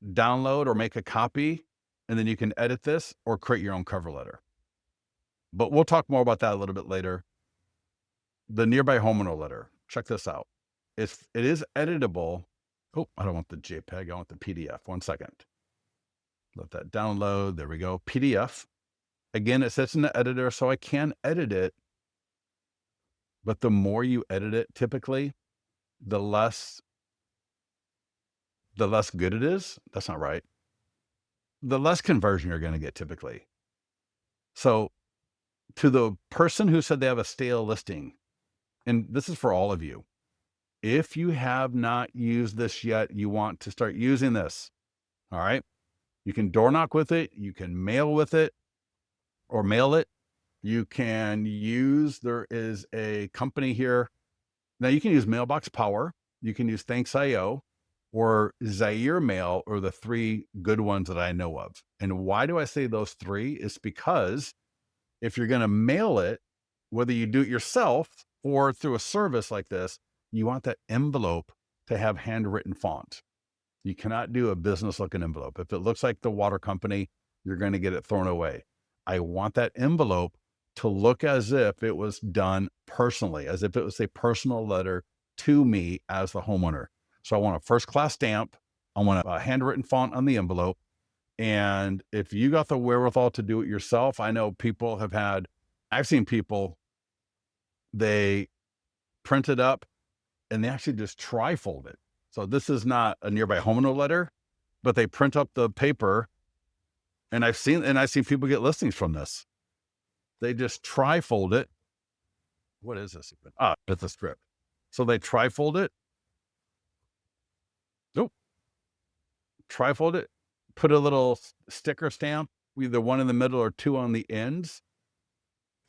download or make a copy, and then you can edit this or create your own cover letter. But we'll talk more about that a little bit later. The nearby homeowner letter. Check this out. It is editable. Oh, I don't want the JPEG. I want the PDF. 1 second. Let that download. There we go. PDF. Again, it sits in the editor, so I can edit it. But the more you edit it, typically, the less good it is. That's not right. The less conversion you're going to get typically. So to the person who said they have a stale listing, and this is for all of you, if you have not used this yet, you want to start using this. All right. You can door knock with it. You can mail with it or mail it. You can use, there is a company here. Now you can use Mailbox Power. You can use Thanks.io or Zaire Mail, or the 3 good ones that I know of. And why do I say those 3? It's because if you're going to mail it, whether you do it yourself or through a service like this, you want that envelope to have handwritten font. You cannot do a business looking envelope. If it looks like the water company, you're going to get it thrown away. I want that envelope to look as if it was done personally, as if it was a personal letter to me as the homeowner. So I want a first class stamp. I want a handwritten font on the envelope. And if you got the wherewithal to do it yourself, I know people I've seen people, they print it up and they actually just trifold it. So this is not a nearby homeowner letter, but they print up the paper, and I've seen people get listings from this. They just trifold it. What is this even? It's a script. So they trifold it. Nope. Trifold it, put a little sticker stamp, either one in the middle or 2 on the ends,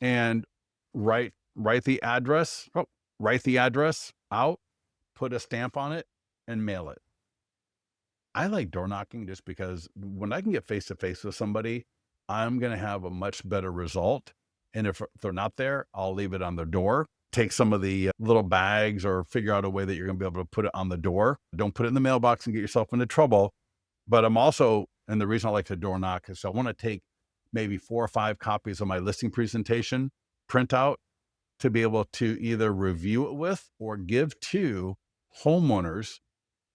and write the address. Write the address out, put a stamp on it, and mail it. I like door knocking just because when I can get face to face with somebody, I'm going to have a much better result. And if they're not there, I'll leave it on their door. Take some of the little bags or figure out a way that you're going to be able to put it on the door. Don't put it in the mailbox and get yourself into trouble. But I'm also, and the reason I like to door knock is I want to take maybe 4 or 5 copies of my listing presentation, print out, to be able to either review it with or give to homeowners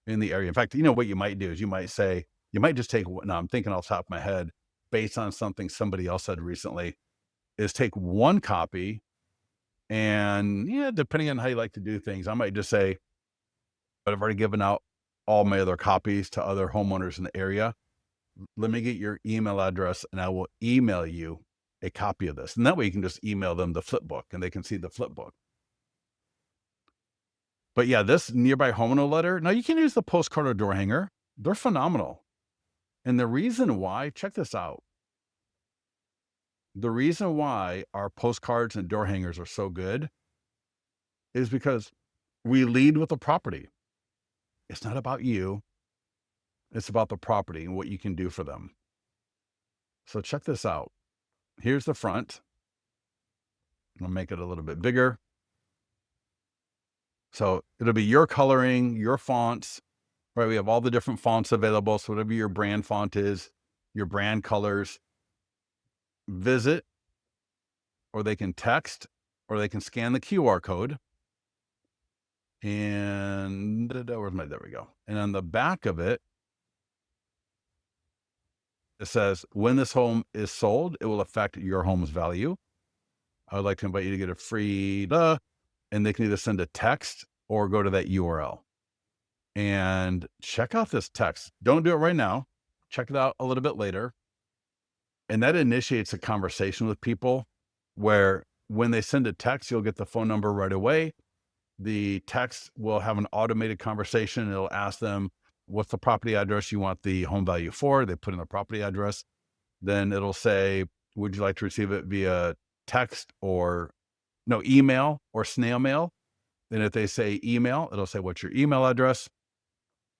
in the area. In fact, what you might do is you might just take, now I'm thinking off the top of my head, based on something somebody else said recently, is take 1 copy And yeah, depending on how you like to do things, I might just say, but I've already given out all my other copies to other homeowners in the area. Let me get your email address and I will email you a copy of this. And that way you can just email them the flip book and they can see the flip book. But yeah, this nearby homeowner letter, now you can use the postcard or door hanger. They're phenomenal. And the reason why, check this out. The reason why our postcards and door hangers are so good is because we lead with the property. It's not about you. It's about the property and what you can do for them. So check this out. Here's the front. I'll make it a little bit bigger. So it'll be your coloring, your fonts, right? We have all the different fonts available. So whatever your brand font is, your brand colors, visit, or they can text, or they can scan the QR code. And there we go. And on the back of it, it says, when this home is sold, it will affect your home's value. I would like to invite you to get a free, and they can either send a text or go to that URL and check out this text. Don't do it right now. Check it out a little bit later. And that initiates a conversation with people where when they send a text, you'll get the phone number right away. The text will have an automated conversation. It'll ask them, what's the property address you want the home value for? They put in the property address. Then it'll say, would you like to receive it via text or email or snail mail? Then if they say email, it'll say, what's your email address?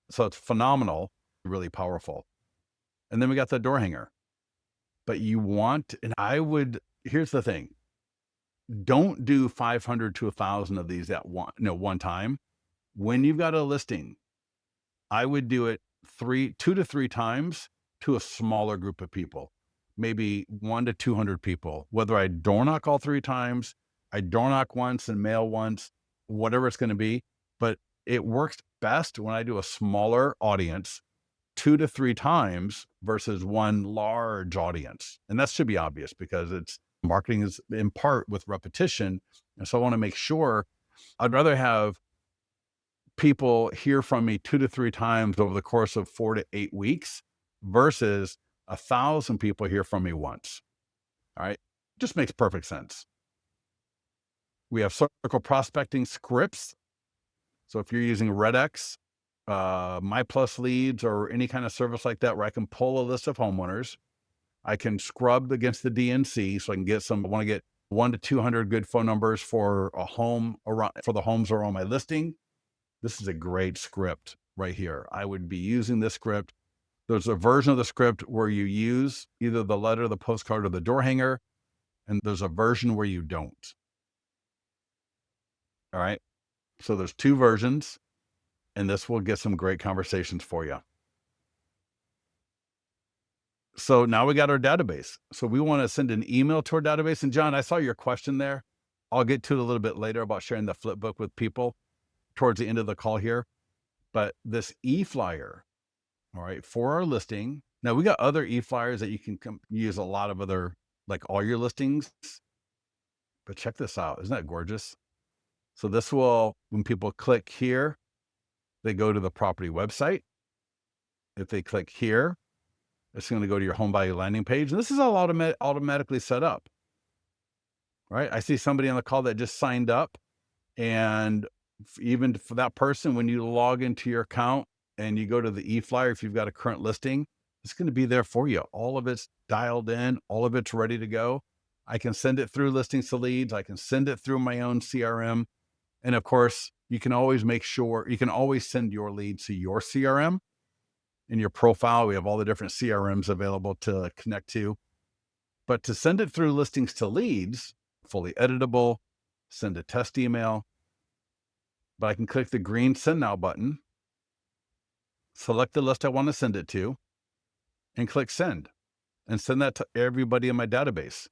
So it's phenomenal, really powerful. And then we got the door hanger. But here's the thing. Don't do 500 to 1,000 of these at one time. When you've got a listing, I would do it 2 to 3 times to a smaller group of people, maybe 1 to 200 people, whether I door knock all 3 times, I door knock once and mail once, whatever it's going to be. But it works best when I do a smaller audience 2 to 3 times versus one large audience. And that should be obvious because marketing is in part with repetition. And so I want to make sure I'd rather have people hear from me 2 to 3 times over the course of 4 to 8 weeks versus 1,000 people hear from me once. All right. Just makes perfect sense. We have circle prospecting scripts. So if you're using RedX, My Plus Leads, or any kind of service like that, where I can pull a list of homeowners, I can scrub against the DNC. So I can I want to get 1 to 200 good phone numbers for the homes around my listing. This is a great script right here. I would be using this script. There's a version of the script where you use either the letter, the postcard, or the door hanger. And there's a version where you don't. All right. So there's 2 versions, and this will get some great conversations for you. So now we got our database. So we want to send an email to our database. And John, I saw your question there. I'll get to it a little bit later about sharing the flip book with people towards the end of the call here. But this e-flyer, all right, for our listing. Now we got other e-flyers that you can use a lot of other, like all your listings. But check this out. Isn't that gorgeous? So this will, when people click here, they go to the property website. If they click here, it's going to go to your home value landing page. And this is all automatically set up, right? I see somebody on the call that just signed up. And even for that person, when you log into your account and you go to the e-flyer, if you've got a current listing, it's going to be there for you. All of it's dialed in. All of it's ready to go. I can send it through Listings to Leads. I can send it through my own CRM. And of course, you can always send your leads to your CRM. In your profile, we have all the different CRMs available to connect to. But to send it through Listings to Leads, fully editable, send a test email. But I can click the green Send Now button, select the list I want to send it to, and click Send, and send that to everybody in my database.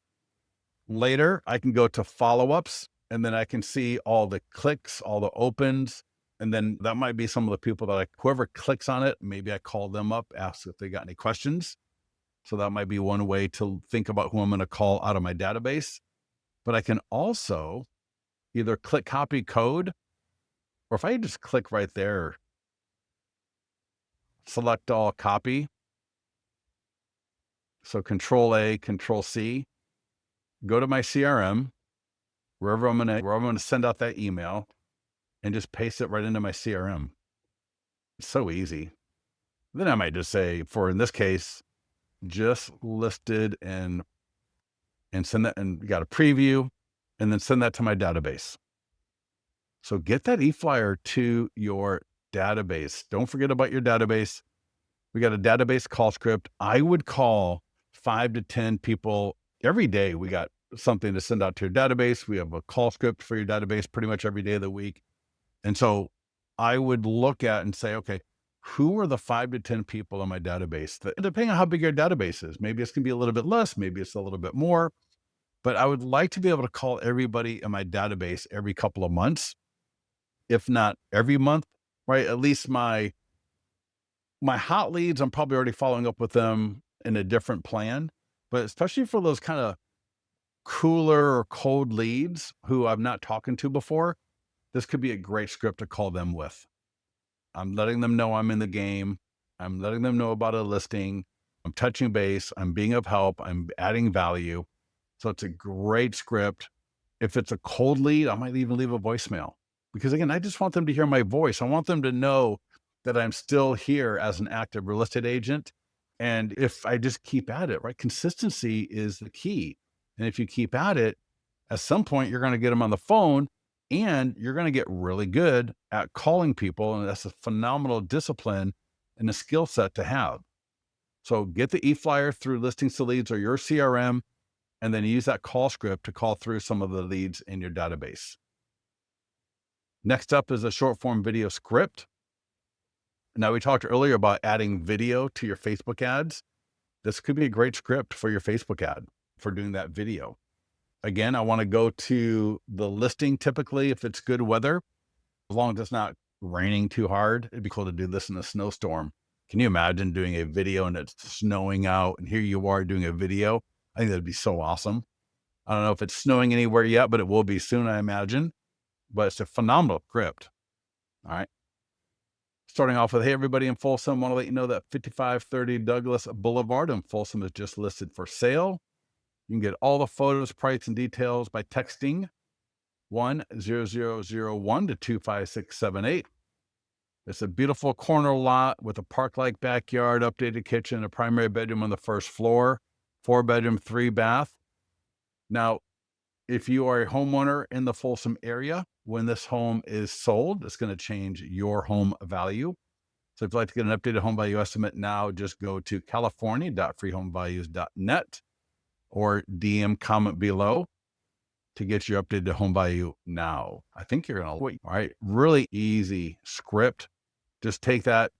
Later, I can go to follow-ups, and then I can see all the clicks, all the opens. And then that might be some of the people that whoever clicks on it, maybe I call them up, ask if they got any questions. So that might be one way to think about who I'm going to call out of my database. But I can also either click copy code, or if I just click right there, select all copy. So Control A, Control C, go to my CRM, wherever where I'm gonna send out that email, and just paste it right into my CRM. It's so easy. Then I might just say, for in this case, just listed and send that, and you got a preview, and then send that to my database. So get that e-flyer to your database. Don't forget about your database. We got a database call script. I would call 5 to 10 people every day. We got something to send out to your database. We have a call script for your database pretty much every day of the week. And so I would look at and say, okay, who are the 5 to 10 people in my database? Depending on how big your database is, maybe it's going to be a little bit less, maybe it's a little bit more. But I would like to be able to call everybody in my database every couple of months, if not every month, right? At least my hot leads, I'm probably already following up with them in a different plan. But especially for those kind of cooler or cold leads who I've not talking to before, this could be a great script to call them with. I'm letting them know I'm in the game. I'm letting them know about a listing. I'm touching base. I'm being of help. I'm adding value. So it's a great script. If it's a cold lead, I might even leave a voicemail, because again, I just want them to hear my voice. I want them to know that I'm still here as an active real estate agent. And if I just keep at it, right? Consistency is the key. And if you keep at it, at some point, you're going to get them on the phone, and you're going to get really good at calling people. And that's a phenomenal discipline and a skill set to have. So get the e-flyer through Listings to Leads or your CRM, and then use that call script to call through some of the leads in your database. Next up is a short form video script. Now, we talked earlier about adding video to your Facebook ads. This could be a great script for your Facebook ad for doing that video. Again, I want to go to the listing typically if it's good weather, as long as it's not raining too hard. It'd be cool to do this in a snowstorm. Can you imagine doing a video and it's snowing out, and here you are doing a video? I think that'd be so awesome. I don't know if it's snowing anywhere yet, but it will be soon, I imagine. But it's a phenomenal script. All right. Starting off with, hey, everybody in Folsom, want to let you know that 5530 Douglas Boulevard in Folsom is just listed for sale. You can get all the photos, price, and details by texting 10001 to 25678. It's a beautiful corner lot with a park-like backyard, updated kitchen, a primary bedroom on the first floor, 4-bedroom, 3-bath. Now, if you are a homeowner in the Folsom area, when this home is sold, it's going to change your home value. So if you'd like to get an updated home value estimate now, just go to california.freehomevalues.net or DM comment below to get your updated home value now. I think you're going to wait. All right. Really easy script. Just take that.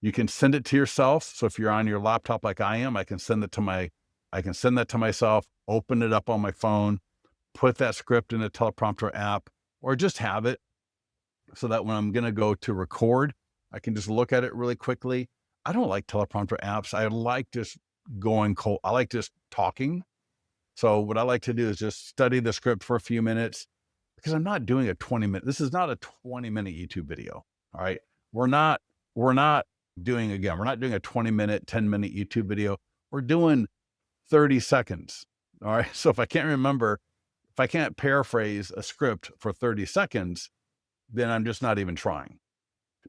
You can send it to yourself. So if you're on your laptop like I am, I can send that to myself, open it up on my phone, put that script in a teleprompter app, or just have it so that when I'm going to go to record, I can just look at it really quickly. I don't like teleprompter apps. I like just going cold. I like just talking. So what I like to do is just study the script for a few minutes, because I'm not doing a 20-minute. This is not a 20-minute YouTube video. All right. We're not doing a 20-minute, 10-minute YouTube video. We're doing 30 seconds. All right. So if I can't paraphrase a script for 30 seconds, then I'm just not even trying.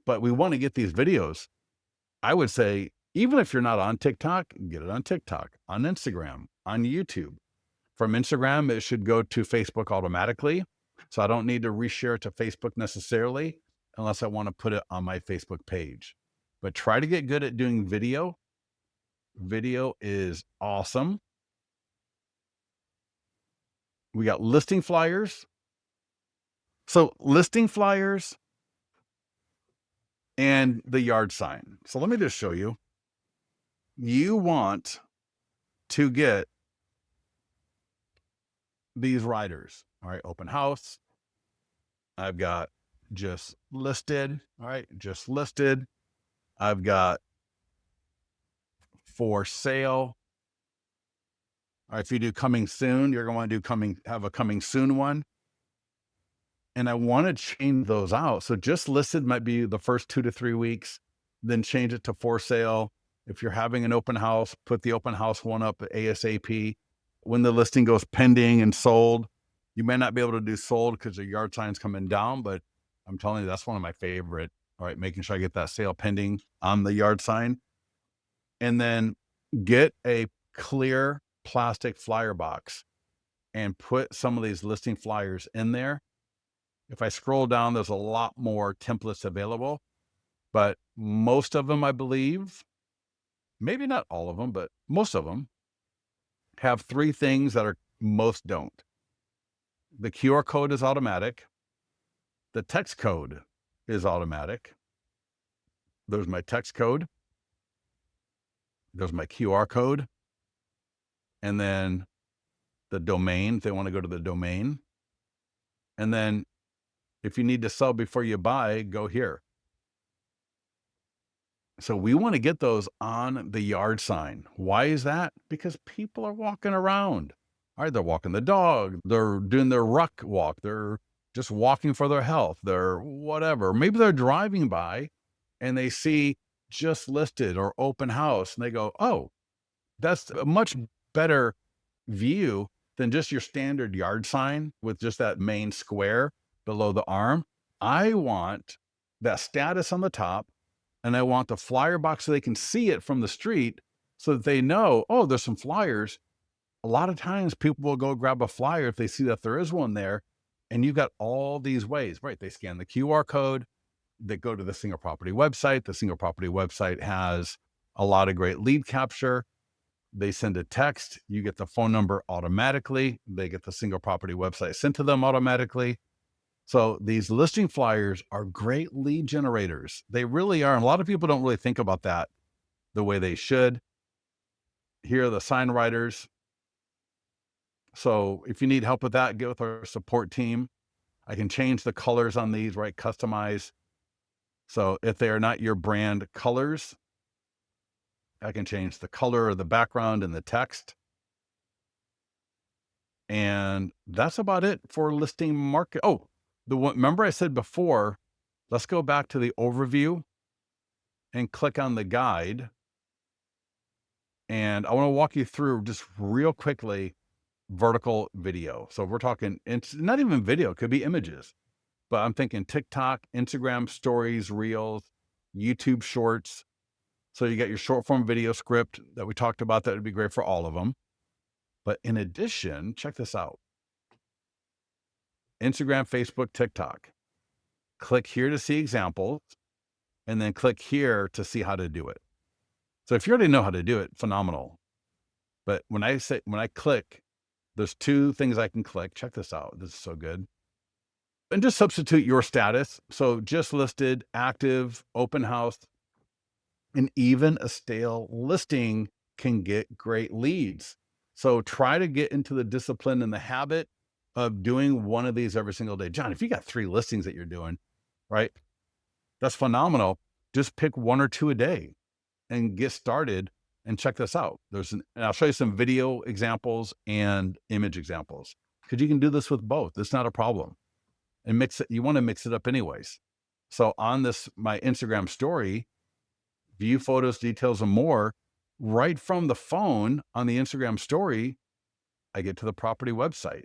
But we want to get these videos. I would say, even if you're not on TikTok, get it on TikTok, on Instagram, on YouTube. From Instagram, it should go to Facebook automatically. So I don't need to reshare it to Facebook necessarily, unless I want to put it on my Facebook page. But try to get good at doing video. Video is awesome. We got listing flyers. So listing flyers and the yard sign. So let me just show you. You want to get these riders. All right, open house. I've got just listed. All right, just listed. I've got for sale. All right, if you do coming soon, you're going to have a coming soon one. and I want to change those out. So just listed might be the first 2 to 3 weeks, then change it to for sale. If you're having an open house, put the open house one up ASAP. When the listing goes pending and sold, you may not be able to do sold because the yard sign's coming down, but I'm telling you, that's one of my favorite. All right, making sure I get that sale pending on the yard sign. And then get a clear plastic flyer box and put some of these listing flyers in there. If I scroll down, there's a lot more templates available, but most of them, I believe, maybe not all of them, but most of them have three things that are most don't. The QR code is automatic. The text code is automatic. There's my text code. There's my QR code. And then the domain, if they want to go to the domain. And then if you need to sell before you buy, go here. So we want to get those on the yard sign. Why is that? Because people are walking around. All right, they're walking the dog, they're doing their ruck walk, they're just walking for their health, they're whatever. Maybe they're driving by and they see just listed or open house and they go, oh, that's a much better view than just your standard yard sign with just that main square below the arm. I want that status on the top, and I want the flyer box so they can see it from the street so that they know, oh, there's some flyers. A lot of times people will go grab a flyer if they see that there is one there, and you've got all these ways, right? They scan the QR code, they go to the single property website. The single property website has a lot of great lead capture. They send a text, you get the phone number automatically. They get the single property website sent to them automatically. So these listing flyers are great lead generators. They really are. And a lot of people don't really think about that the way they should. Here are the sign writers. So if you need help with that, get with our support team. I can change the colors on these, right? Customize. So if they are not your brand colors, I can change the color of the background and the text. And that's about it for listing market. Oh, the one, remember I said before, let's go back to the overview and click on the guide. And I want to walk you through just real quickly vertical video. So we're talking, it's not even video, it could be images, but I'm thinking TikTok, Instagram stories, reels, YouTube shorts. So you got your short form video script that we talked about. That would be great for all of them. But in addition, check this out. Instagram, Facebook, TikTok. Click here to see examples, and then click here to see how to do it. So if you already know how to do it, phenomenal. But when I click, there's two things I can click. Check this out. This is so good. And just substitute your status. So just listed, active, open house, and even a stale listing can get great leads. So try to get into the discipline and the habit of doing one of these every single day. John, if you got 3 listings that you're doing, right? That's phenomenal. Just pick 1 or 2 a day and get started and check this out. And I'll show you some video examples and image examples because you can do this with both. It's not a problem. And mix it. You want to mix it up anyways. So on my Instagram story, view photos, details, and more right from the phone on the Instagram story. I get to the property website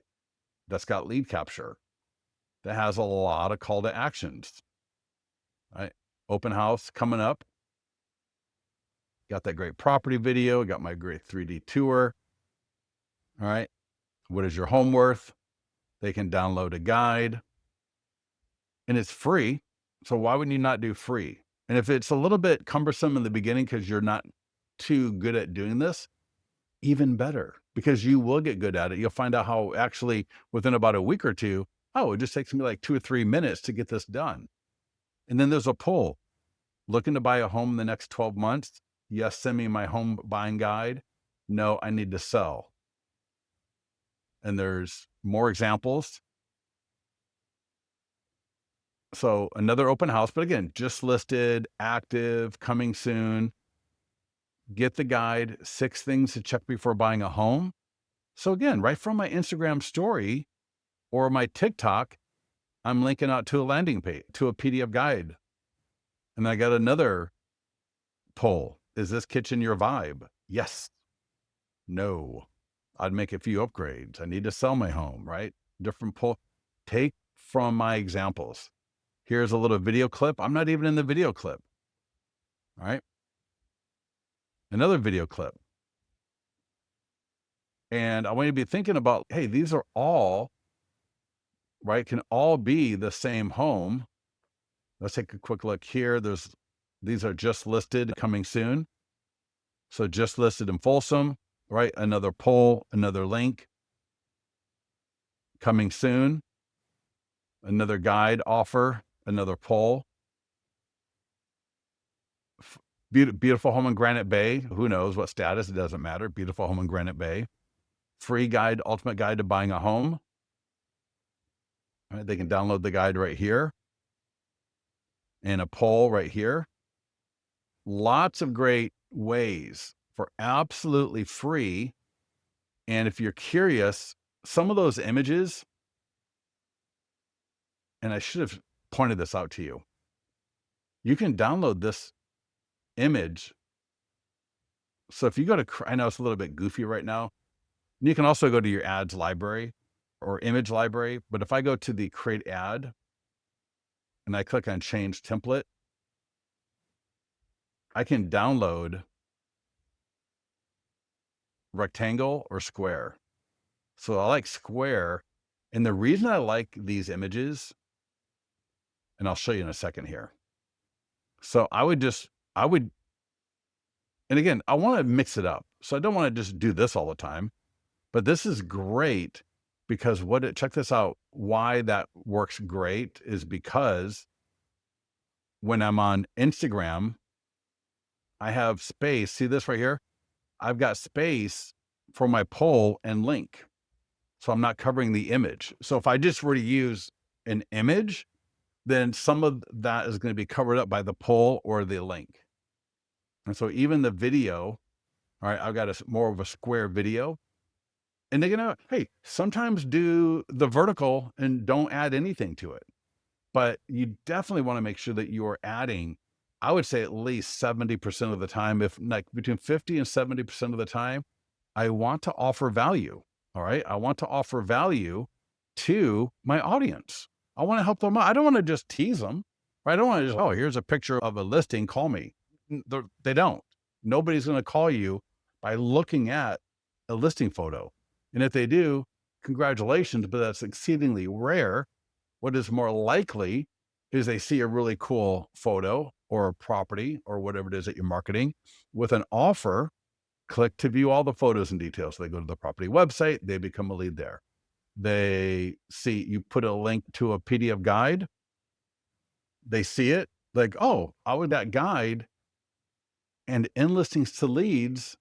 that's got lead capture that has a lot of call to actions. Right? Open house coming up. Got that great property video. Got my great 3D tour. All right. What is your home worth? They can download a guide and it's free. So why would you not do free? And if it's a little bit cumbersome in the beginning because you're not too good at doing this, even better, because you will get good at it. You'll find out how actually within about a week or two, oh, it just takes me like 2 or 3 minutes to get this done. And then there's a poll. Looking to buy a home in the next 12 months? Yes, send me my home buying guide. No, I need to sell. And there's more examples. So another open house, but again, just listed, active, coming soon. Get the guide, 6 things to check before buying a home. So again, right from my Instagram story or my TikTok, I'm linking out to a landing page, to a PDF guide. And I got another poll. Is this kitchen your vibe? Yes. No. I'd make a few upgrades. I need to sell my home, right? Different poll. Take from my examples. Here's a little video clip. I'm not even in the video clip. All right. Another video clip. And I want you to be thinking about, hey, these are all, right, can all be the same home. Let's take a quick look here. These are just listed, coming soon. So just listed in Folsom, right? Another poll, another link, coming soon. Another guide offer, another poll. Beautiful home in Granite Bay. Who knows what status? It doesn't matter. Beautiful home in Granite Bay. Free guide, ultimate guide to buying a home. Right, they can download the guide right here. And a poll right here. Lots of great ways for absolutely free. And if you're curious, some of those images, and I should have pointed this out to you, you can download this image. So if you go to, I know it's a little bit goofy right now. You can also go to your ads library or image library. But if I go to the create ad and I click on change template, I can download rectangle or square. So I like square. And the reason I like these images, and I'll show you in a second here. So I would, and again, I want to mix it up. So I don't want to just do this all the time, but this is great because check this out. Why that works great is because when I'm on Instagram, I have space. See this right here? I've got space for my poll and link. So I'm not covering the image. So if I just were to use an image, then some of that is going to be covered up by the poll or the link. And so even the video, all right, I've got more of a square video. And they're going to, hey, sometimes do the vertical and don't add anything to it. But you definitely want to make sure that you're adding, I would say at least 70% of the time, if like between 50 and 70% of the time, I want to offer value. All right. I want to offer value to my audience. I want to help them out. I don't want to just tease them. Right? I don't want to just, oh, here's a picture of a listing. Call me. They don't. Nobody's going to call you by looking at a listing photo. And if they do, congratulations, but that's exceedingly rare. What is more likely is they see a really cool photo or a property or whatever it is that you're marketing with an offer. Click to view all the photos and details. So they go to the property website, they become a lead there. They see you put a link to a PDF guide. They see it like, oh, I would that guide and in listings to leads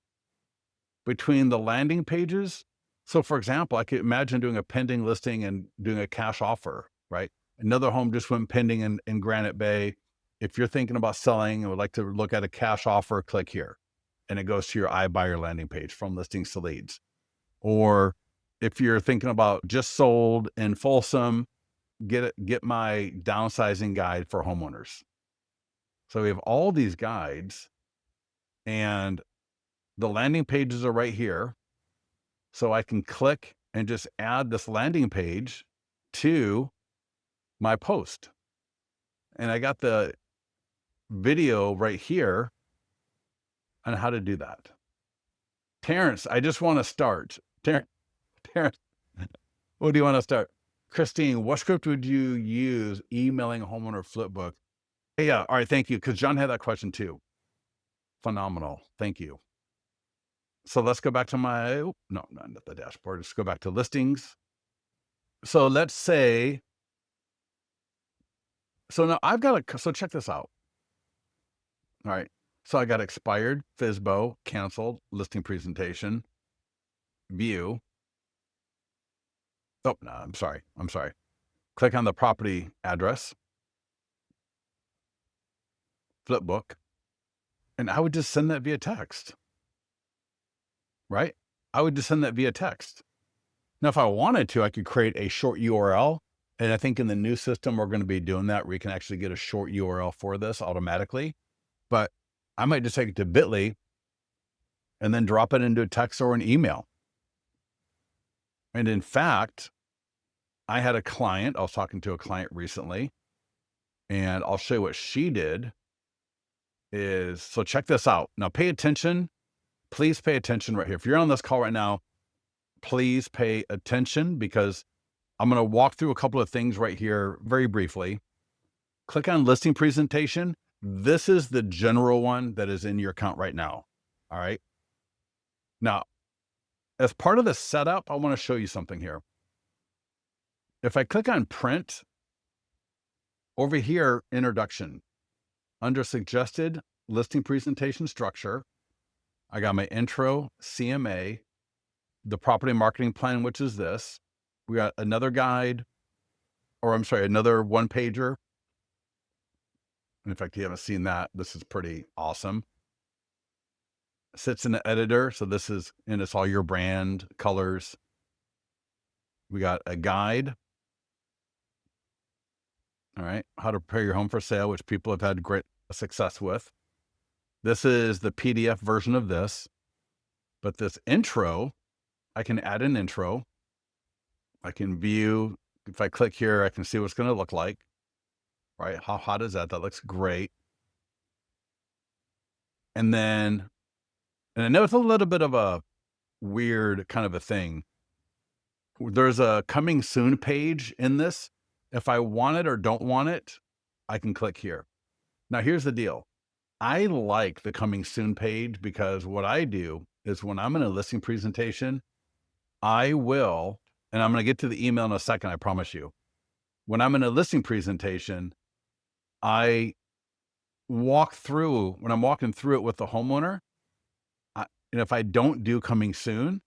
between the landing pages. So for example, I could imagine doing a pending listing and doing a cash offer, right? Another home just went pending in Granite Bay. If you're thinking about selling and would like to look at a cash offer, click here. And it goes to your iBuyer landing page from listings to leads. Or if you're thinking about just sold in Folsom, get my downsizing guide for homeowners. So we have all these guides and the landing pages are right here. So I can click and just add this landing page to my post. And I got the video right here on how to do that. Terrence, I just want to start. Terrence, what do you want to start? Christine, what script would you use emailing a homeowner flip book? Hey, yeah, all right, thank you. Because John had that question too. Phenomenal. Thank you. So let's go back to no, not the dashboard. Let's go back to listings. So let's say, so now I've got so check this out. All right. So I got expired, FSBO, canceled, listing presentation, view. Oh, no, I'm sorry. Click on the property address, flip book, and I would just send that via text, right? I would just send that via text. Now, if I wanted to, I could create a short URL And I think in the new system, we're going to be doing that where you can actually get a short URL for this automatically. But I might just take it to Bitly and then drop it into a text or an email. And in fact, I had a client, I was talking to a client recently, and I'll show you what she did so check this out. Now pay attention. Please pay attention right here. If you're on this call right now, please pay attention because I'm going to walk through a couple of things right here very briefly. Click on listing presentation. This is the general one that is in your account right now. All right. Now, as part of the setup, I want to show you something here. If I click on print, over here, introduction, under suggested listing presentation structure, I got my intro, CMA, the property marketing plan, which is this. We got another guide, or I'm sorry, another one pager. In fact, you haven't seen that. This is pretty awesome. Sits in the editor. So this is, and it's all your brand colors. We got a guide. All right. How to prepare your home for sale, which people have had great success with. This is the PDF version of this, but this intro, I can add an intro. I can view, if I click here, I can see what it's going to look like, right? How hot is that? That looks great. And then, and I know it's a little bit of a weird kind of a thing. There's a coming soon page in this. If I want it or don't want it, I can click here. Now, here's the deal. I like the coming soon page because what I do is when I'm in a listing presentation, I will, and I'm going to get to the email in a second, I promise you. When I'm in a listing presentation, I walk through, when I'm walking through it with the homeowner, and if I don't do coming soon,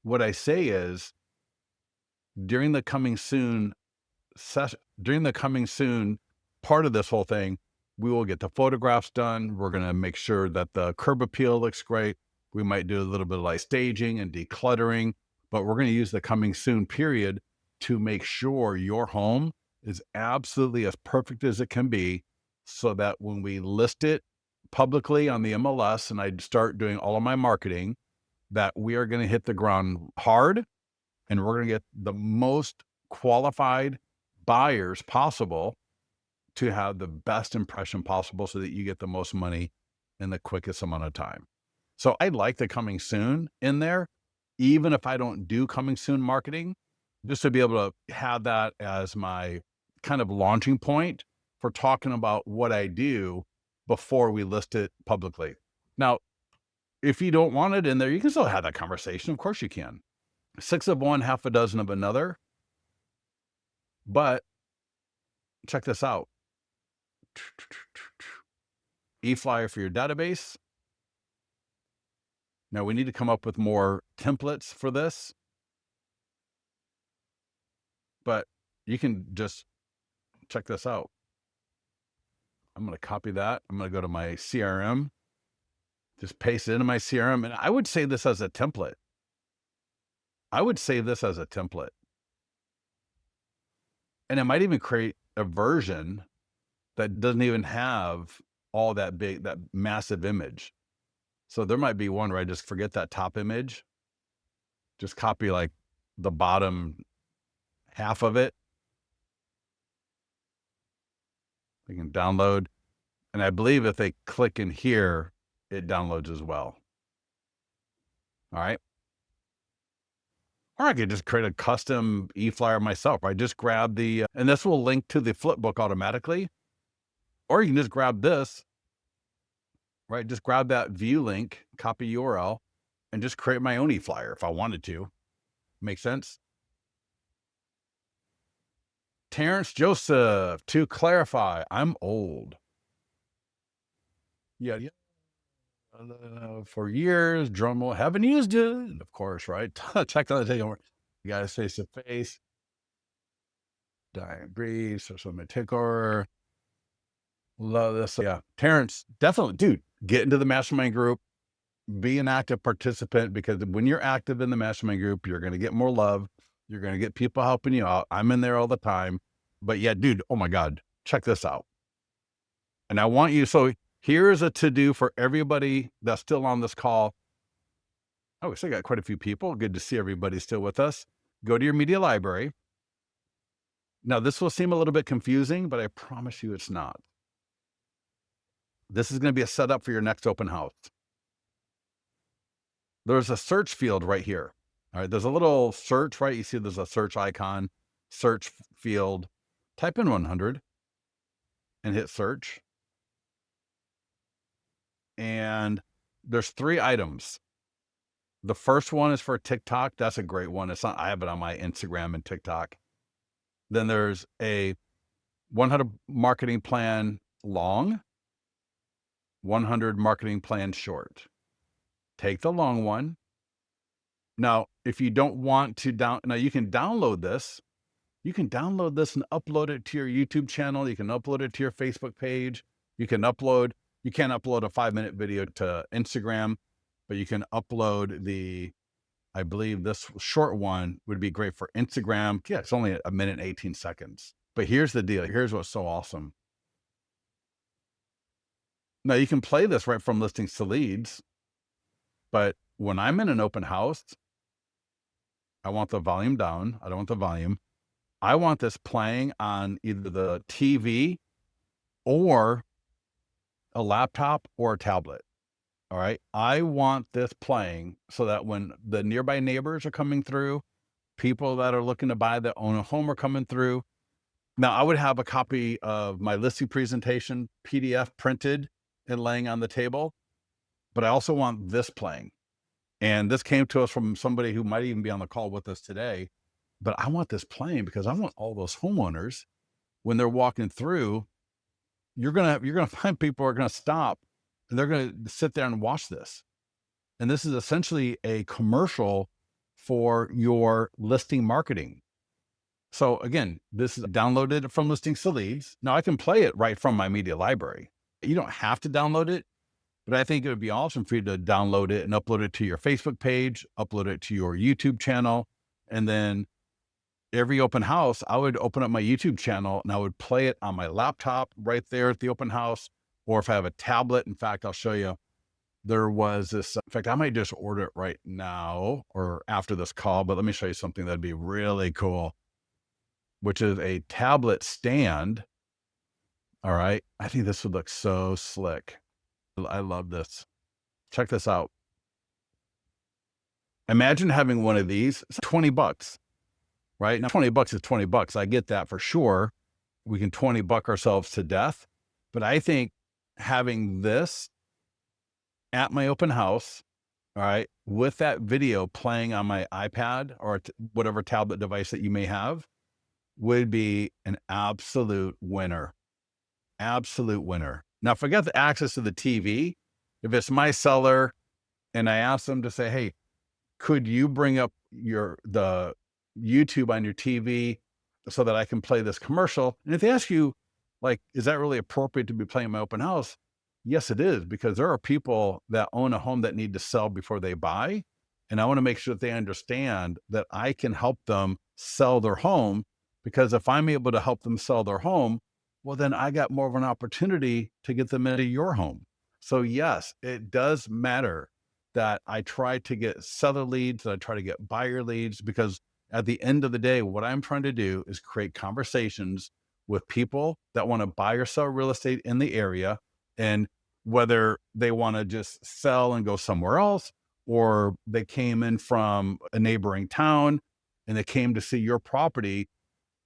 what I say is during the coming soon session, during the coming soon part of this whole thing, we will get the photographs done. We're going to make sure that the curb appeal looks great. We might do a little bit of like staging and decluttering, but we're going to use the coming soon period to make sure your home is absolutely as perfect as it can be so that when we list it publicly on the MLS and I start doing all of my marketing, that we are going to hit the ground hard and we're going to get the most qualified buyers possible to have the best impression possible so that you get the most money in the quickest amount of time. So I like the coming soon in there, even if I don't do coming soon marketing, just to be able to have that as my kind of launching point for talking about what I do before we list it publicly. Now, if you don't want it in there, you can still have that conversation. Of course you can. 6 of one, half a dozen of another. But check this out. E-flyer for your database. Now we need to come up with more templates for this, but you can just check this out. I'm going to copy that. I'm going to go to my CRM, just paste it into my CRM. And I would save this as a template. I would save this as a template. And I might even create a version that doesn't even have all that big, that massive image. So there might be one where I just forget that top image, just copy like the bottom half of it. You can download. And I believe if they click in here, it downloads as well. All right. Or I could just create a custom e-flyer myself, right? Just grab the, and this will link to the flipbook automatically. Or you can just grab this, right? Just grab that view link, copy URL, and just create my own e-flyer if I wanted to. Make sense? Terrence Joseph, to clarify, I'm old. Yeah. For years, Drumroll, haven't used it, of course, right? Check that thing over. You guys face to face. Diane Breeze, so something take over. Love this. Yeah. Terrence, definitely, dude, get into the mastermind group, be an active participant because when you're active in the mastermind group, you're going to get more love. You're going to get people helping you out. I'm in there all the time. But yeah, dude, oh my God, check this out. And I want you, so here's a to-do for everybody that's still on this call. Oh, we still got quite a few people. Good to see everybody still with us. Go to your media library. Now, this will seem a little bit confusing, but I promise you it's not. This is going to be a setup for your next open house. There's a search field right here. All right, there's a little search, right? You see there's a search icon, search field. Type in 100 and hit search. And there's 3 items. The first one is for TikTok. That's a great one. It's not, I have it on my Instagram and TikTok. Then there's a 100 marketing plan long, 100 marketing plan short. Take the long one. Now, if you don't want to now you can download this. You can download this and upload it to your YouTube channel. You can upload it to your Facebook page. You can't upload a 5-minute video to Instagram, but you can upload I believe this short one would be great for Instagram. Yeah, it's only 1 minute and 18 seconds. But here's the deal. Here's what's so awesome. Now you can play this right from listings to leads, but when I'm in an open house, I want the volume down. I don't want the volume. I want this playing on either the TV or a laptop or a tablet. All right. I want this playing so that when the nearby neighbors are coming through, people that are looking to buy that own a home are coming through. Now, I would have a copy of my listing presentation PDF printed and laying on the table, but I also want this playing. And this came to us from somebody who might even be on the call with us today. But I want this playing because I want all those homeowners, when they're walking through, you're gonna find people are gonna stop and they're gonna sit there and watch this. And this is essentially a commercial for your listing marketing. So again, this is downloaded from Listings to Leads. Now I can play it right from my media library. You don't have to download it, but I think it would be awesome for you to download it and upload it to your Facebook page, upload it to your YouTube channel, and then every open house, I would open up my YouTube channel and I would play it on my laptop right there at the open house. Or if I have a tablet, in fact, I'll show you, there was this, in fact, I might just order it right now or after this call, but let me show you something that'd be really cool, which is a tablet stand. All right. I think this would look so slick. I love this. Check this out. Imagine having one of these. It's $20, right? Now, $20 is $20. I get that for sure. We can $20 ourselves to death. But I think having this at my open house, all right, with that video playing on my iPad or whatever tablet device that you may have, would be an absolute winner. Absolute winner. Now, forget the access to the TV. If it's my seller and I ask them to say, hey, could you bring up the YouTube on your TV so that I can play this commercial? And if they ask you, like, is that really appropriate to be playing my open house? Yes, it is, because there are people that own a home that need to sell before they buy. And I want to make sure that they understand that I can help them sell their home, because if I'm able to help them sell their home, well, then I got more of an opportunity to get them into your home. So yes, it does matter that I try to get seller leads, that I try to get buyer leads, because at the end of the day, what I'm trying to do is create conversations with people that want to buy or sell real estate in the area. And whether they want to just sell and go somewhere else, or they came in from a neighboring town and they came to see your property,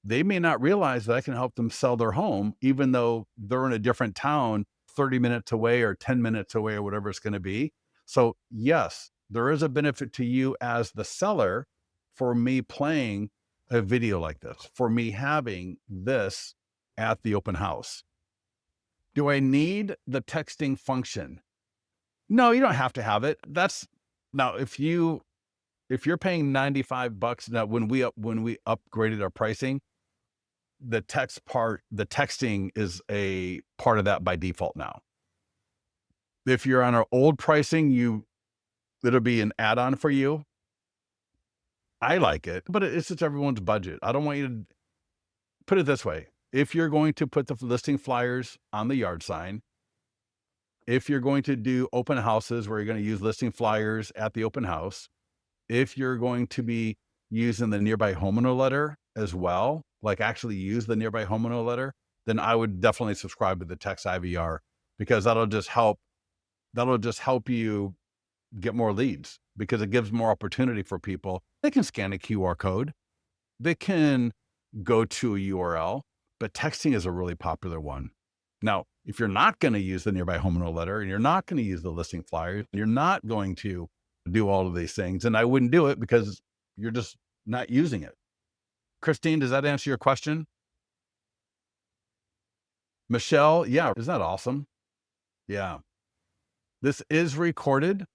they may not realize that I can help them sell their home, even though they're in a different town, 30 minutes away or 10 minutes away or whatever it's going to be. So yes, there is a benefit to you as the seller for me playing a video like this, for me having this at the open house. Do I need the texting function? No, you don't have to have it. Now, if you're paying $95 now, when we upgraded our pricing, the texting is a part of that by default now. If you're on our old pricing, it'll be an add-on for you. I like it, but it's just everyone's budget. I don't want you to put it this way. If you're going to put the listing flyers on the yard sign, if you're going to do open houses where you're going to use listing flyers at the open house, if you're going to be using the nearby homeowner letter as well, like actually use the nearby homeowner letter, then I would definitely subscribe to the text IVR because that'll just help you get more leads because it gives more opportunity for people. They can scan a QR code. They can go to a URL, but texting is a really popular one. Now, if you're not going to use the nearby homeowner letter and you're not going to use the listing flyers, you're not going to do all of these things, and I wouldn't do it because you're just not using it. Christine, does that answer your question? Michelle, yeah, isn't that awesome? Yeah. This is recorded,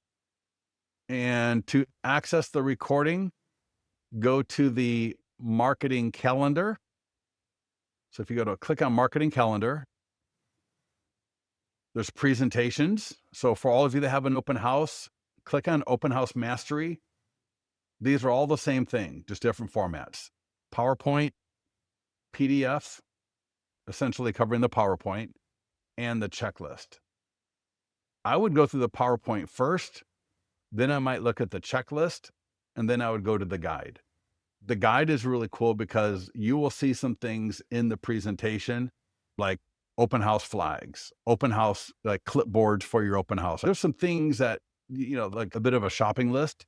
and to access the recording, go to the marketing calendar. So if you go to click on marketing calendar, there's presentations. So for all of you that have an open house, click on open house mastery. These are all the same thing, just different formats. PowerPoint, PDF, essentially covering the PowerPoint, and the checklist. I would go through the PowerPoint first, then I might look at the checklist, and then I would go to the guide. The guide is really cool because you will see some things in the presentation, like open house flags, open house, like clipboards for your open house. There's some things that, like a bit of a shopping list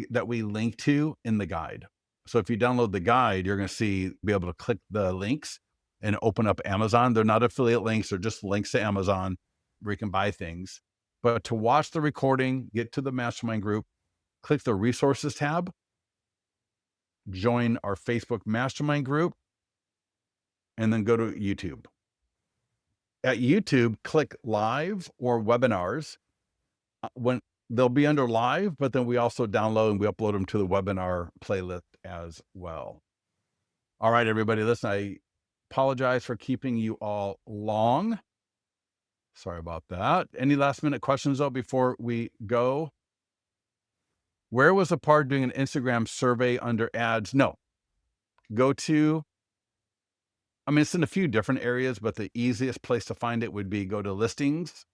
that we link to in the guide. So if you download the guide, you're going to be able to click the links and open up Amazon. They're not affiliate links. They're just links to Amazon where you can buy things. But to watch the recording, get to the mastermind group, click the resources tab, join our Facebook mastermind group, and then go to YouTube. At YouTube, click live or webinars. When they'll be under live, but then we also download and we upload them to the webinar playlist as well. All right, everybody, listen, I apologize for keeping you all long. Sorry about that. Any last minute questions though before we go? Where was the part doing an Instagram survey under ads? No. It's in a few different areas, but the easiest place to find it would be go to listings.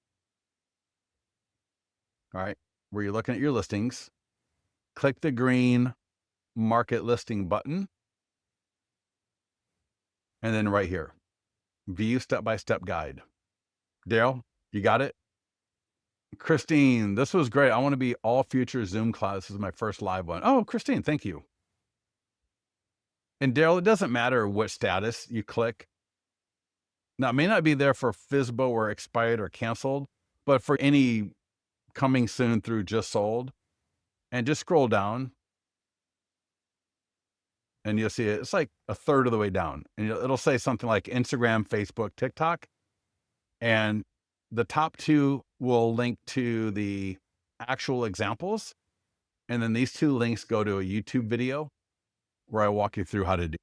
All right, where you're looking at your listings, click the green market listing button. And then right here, view step-by-step guide. Daryl, you got it? Christine, this was great. I want to be all future Zoom class. This is my first live one. Oh, Christine, thank you. And Daryl, it doesn't matter what status you click. Now, it may not be there for FSBO or expired or canceled, but for any coming soon through just sold, and just scroll down and you'll see it's like a third of the way down. And it'll say something like Instagram, Facebook, TikTok. And the top two will link to the actual examples. And then these two links go to a YouTube video where I walk you through how to do.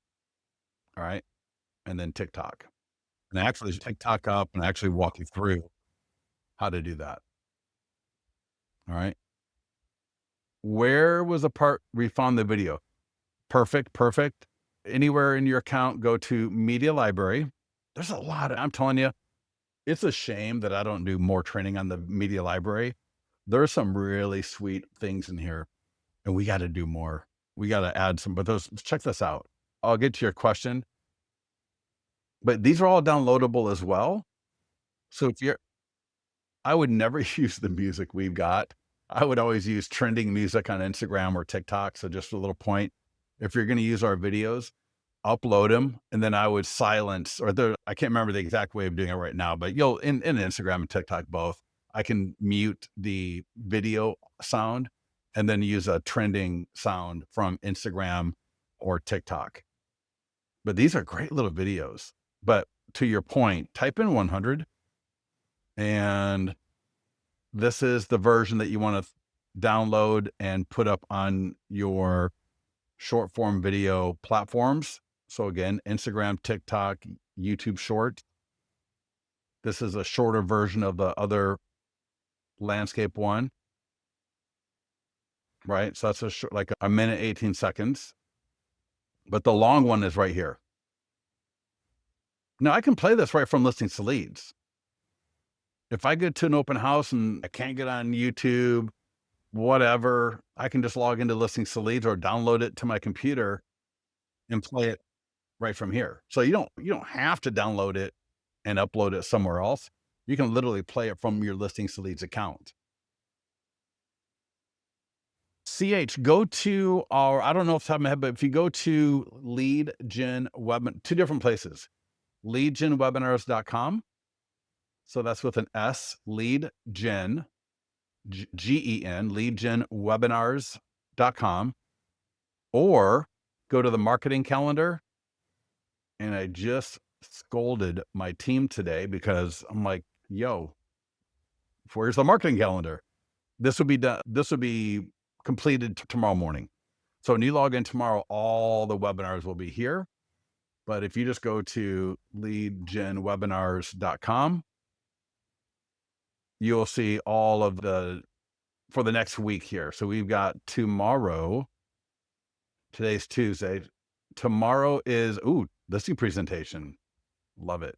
All right. And then TikTok. And I actually TikTok up and actually walk you through how to do that. All right. Where was the part where you found the video? Perfect. Anywhere in your account, go to media library. There's a lot. I'm telling you, it's a shame that I don't do more training on the media library. There's some really sweet things in here, and we got to do more. We got to add some, but check this out. I'll get to your question, but these are all downloadable as well. So I would never use the music we've got. I would always use trending music on Instagram or TikTok. So just a little point. If you're going to use our videos, upload them, and then I would silence, I can't remember the exact way of doing it right now, but in Instagram and TikTok both, I can mute the video sound and then use a trending sound from Instagram or TikTok. But these are great little videos. But to your point, type in 100, and this is the version that you want to download and put up on your short form video platforms. So again, Instagram, TikTok, YouTube Short. This is a shorter version of the other landscape one. right? So that's like a minute, 18 seconds. But the long one is right here. Now I can play this right from Listings to Leads. If I get to an open house and I can't get on YouTube, whatever, I can just log into Listings to Leads or download it to my computer and play it right from here. So you don't have to download it and upload it somewhere else. You can literally play it from your Listings to Leads account. Go to our, I don't know off the top of my head, but if you go to Lead Gen Webinar, two different places, leadgenwebinars.com. So that's with an S, Lead Gen, Gen, leadgenwebinars.com, or go to the marketing calendar. And I just scolded my team today because I'm like, yo, where's the marketing calendar? This would be done. This would be completed tomorrow morning. So when you log in tomorrow, all the webinars will be here. But if you just go to leadgenwebinars.com, you'll see all of for the next week here. So we've got tomorrow. Today's Tuesday. Tomorrow is, listing presentation. Love it.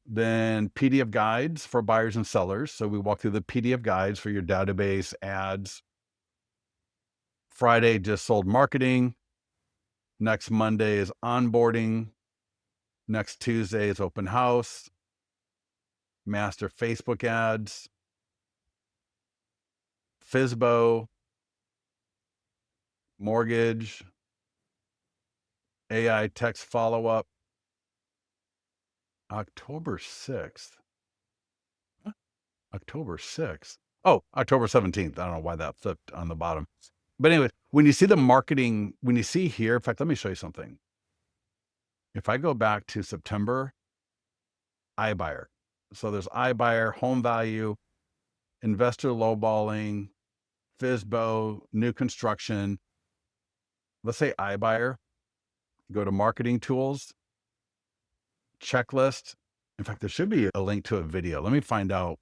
Then PDF guides for buyers and sellers. So we walk through the PDF guides for your database, ads. Friday, just sold marketing. Next Monday is onboarding. Next Tuesday is open house. Master Facebook ads. FSBO. Mortgage. AI text follow-up. October 6th. October 6th. Oh, October 17th. I don't know why that flipped on the bottom. But anyway, when you see the marketing, when you see here, in fact, let me show you something. If I go back to September, iBuyer. So there's iBuyer, home value, investor lowballing, FSBO, new construction. Let's say iBuyer. Go to marketing tools, checklist. In fact, there should be a link to a video. Let me find out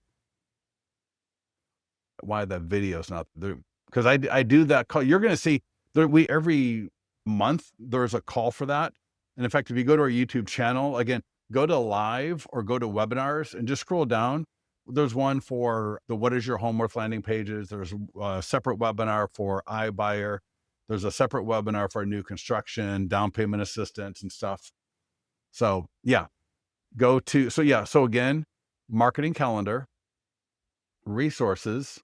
why that video is not there, because I do that call. You're going to see every month there's a call for that. And in fact, if you go to our YouTube channel, again, go to live or go to webinars and just scroll down. There's one for the What is Your Home Worth landing pages. There's a separate webinar for iBuyer. There's a separate webinar for new construction, down payment assistance and stuff. So yeah, so again, marketing calendar, resources,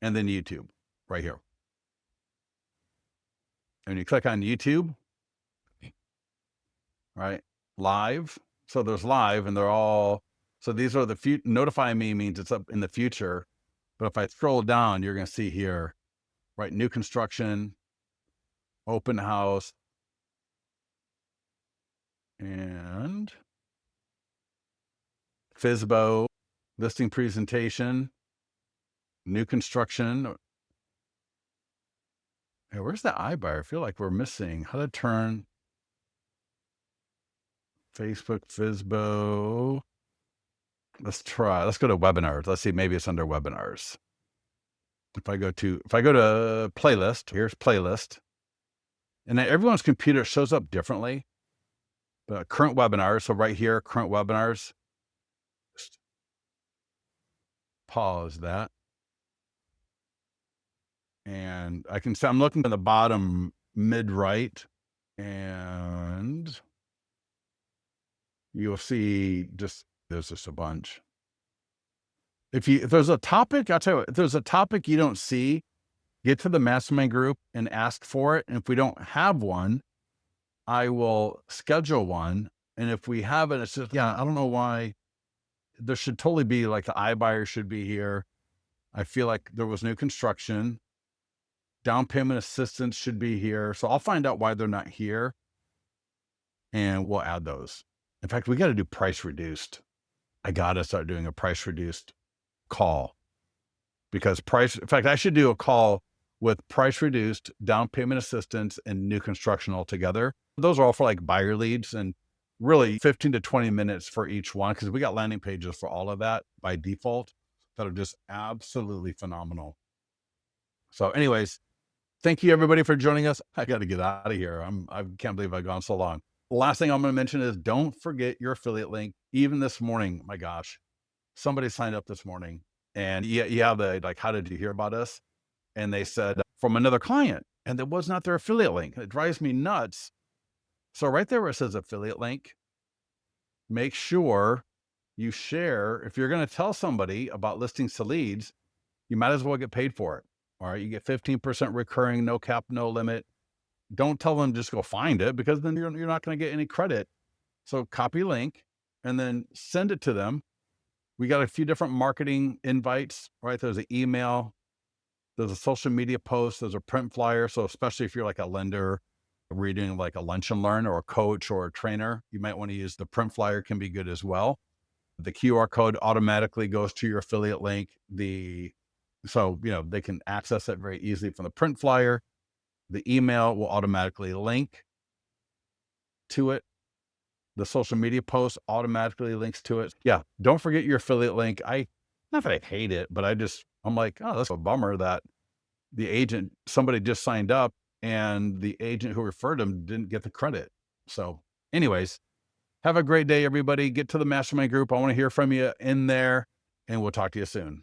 and then YouTube right here. And you click on YouTube, right? Live. So there's live and so these are notify me means it's up in the future. But if I scroll down, you're going to see here, right? New construction, open house, and FSBO, listing presentation, new construction. Hey, where's the iBuyer? I feel like we're missing how to turn Facebook, FSBO. Let's go to webinars. Let's see, maybe it's under webinars. If I go to playlist, here's playlist. And then everyone's computer shows up differently. But current webinars, so right here, current webinars. Just pause that. And I can see, I'm looking at the bottom mid right, and you'll see there's just a bunch. If there's a topic, I'll tell you what, if there's a topic you don't see, get to the mastermind group and ask for it. And if we don't have one, I will schedule one. And if we have it, it's just, I don't know why. There should totally be like the iBuyer should be here. I feel like there was new construction. Down payment assistance should be here. So I'll find out why they're not here. And we'll add those. In fact, we got to do price reduced. I got to start doing a price reduced call, because in fact, I should do a call with price reduced, down payment assistance, and new construction all together. Those are all for like buyer leads, and really 15 to 20 minutes for each one, because we got landing pages for all of that by default that are just absolutely phenomenal. So anyways, thank you everybody for joining us. I got to get out of here. I can't believe I've gone so long. Last thing I'm going to mention is don't forget your affiliate link. Even this morning, my gosh, somebody signed up this morning and yeah, the like, how did you hear about us? And they said from another client, and it was not their affiliate link. It drives me nuts. So right there where it says affiliate link, make sure you share. If you're going to tell somebody about listings to leads, you might as well get paid for it. All right. You get 15% recurring, no cap, no limit. Don't tell them just go find it, because then you're not going to get any credit. So copy link and then send it to them. We got a few different marketing invites, right? There's an email, there's a social media post, there's a print flyer. So especially if you're like a lender, reading like a lunch and learn or a coach or a trainer, you might want to use the print flyer, can be good as well. The QR code automatically goes to your affiliate link. So, they can access it very easily from the print flyer. The email will automatically link to it. The social media post automatically links to it. Yeah. Don't forget your affiliate link. Not that I hate it, but I'm like, oh, that's a bummer that somebody just signed up and the agent who referred them didn't get the credit. So anyways, have a great day, everybody. Get to the mastermind group. I want to hear from you in there, and we'll talk to you soon.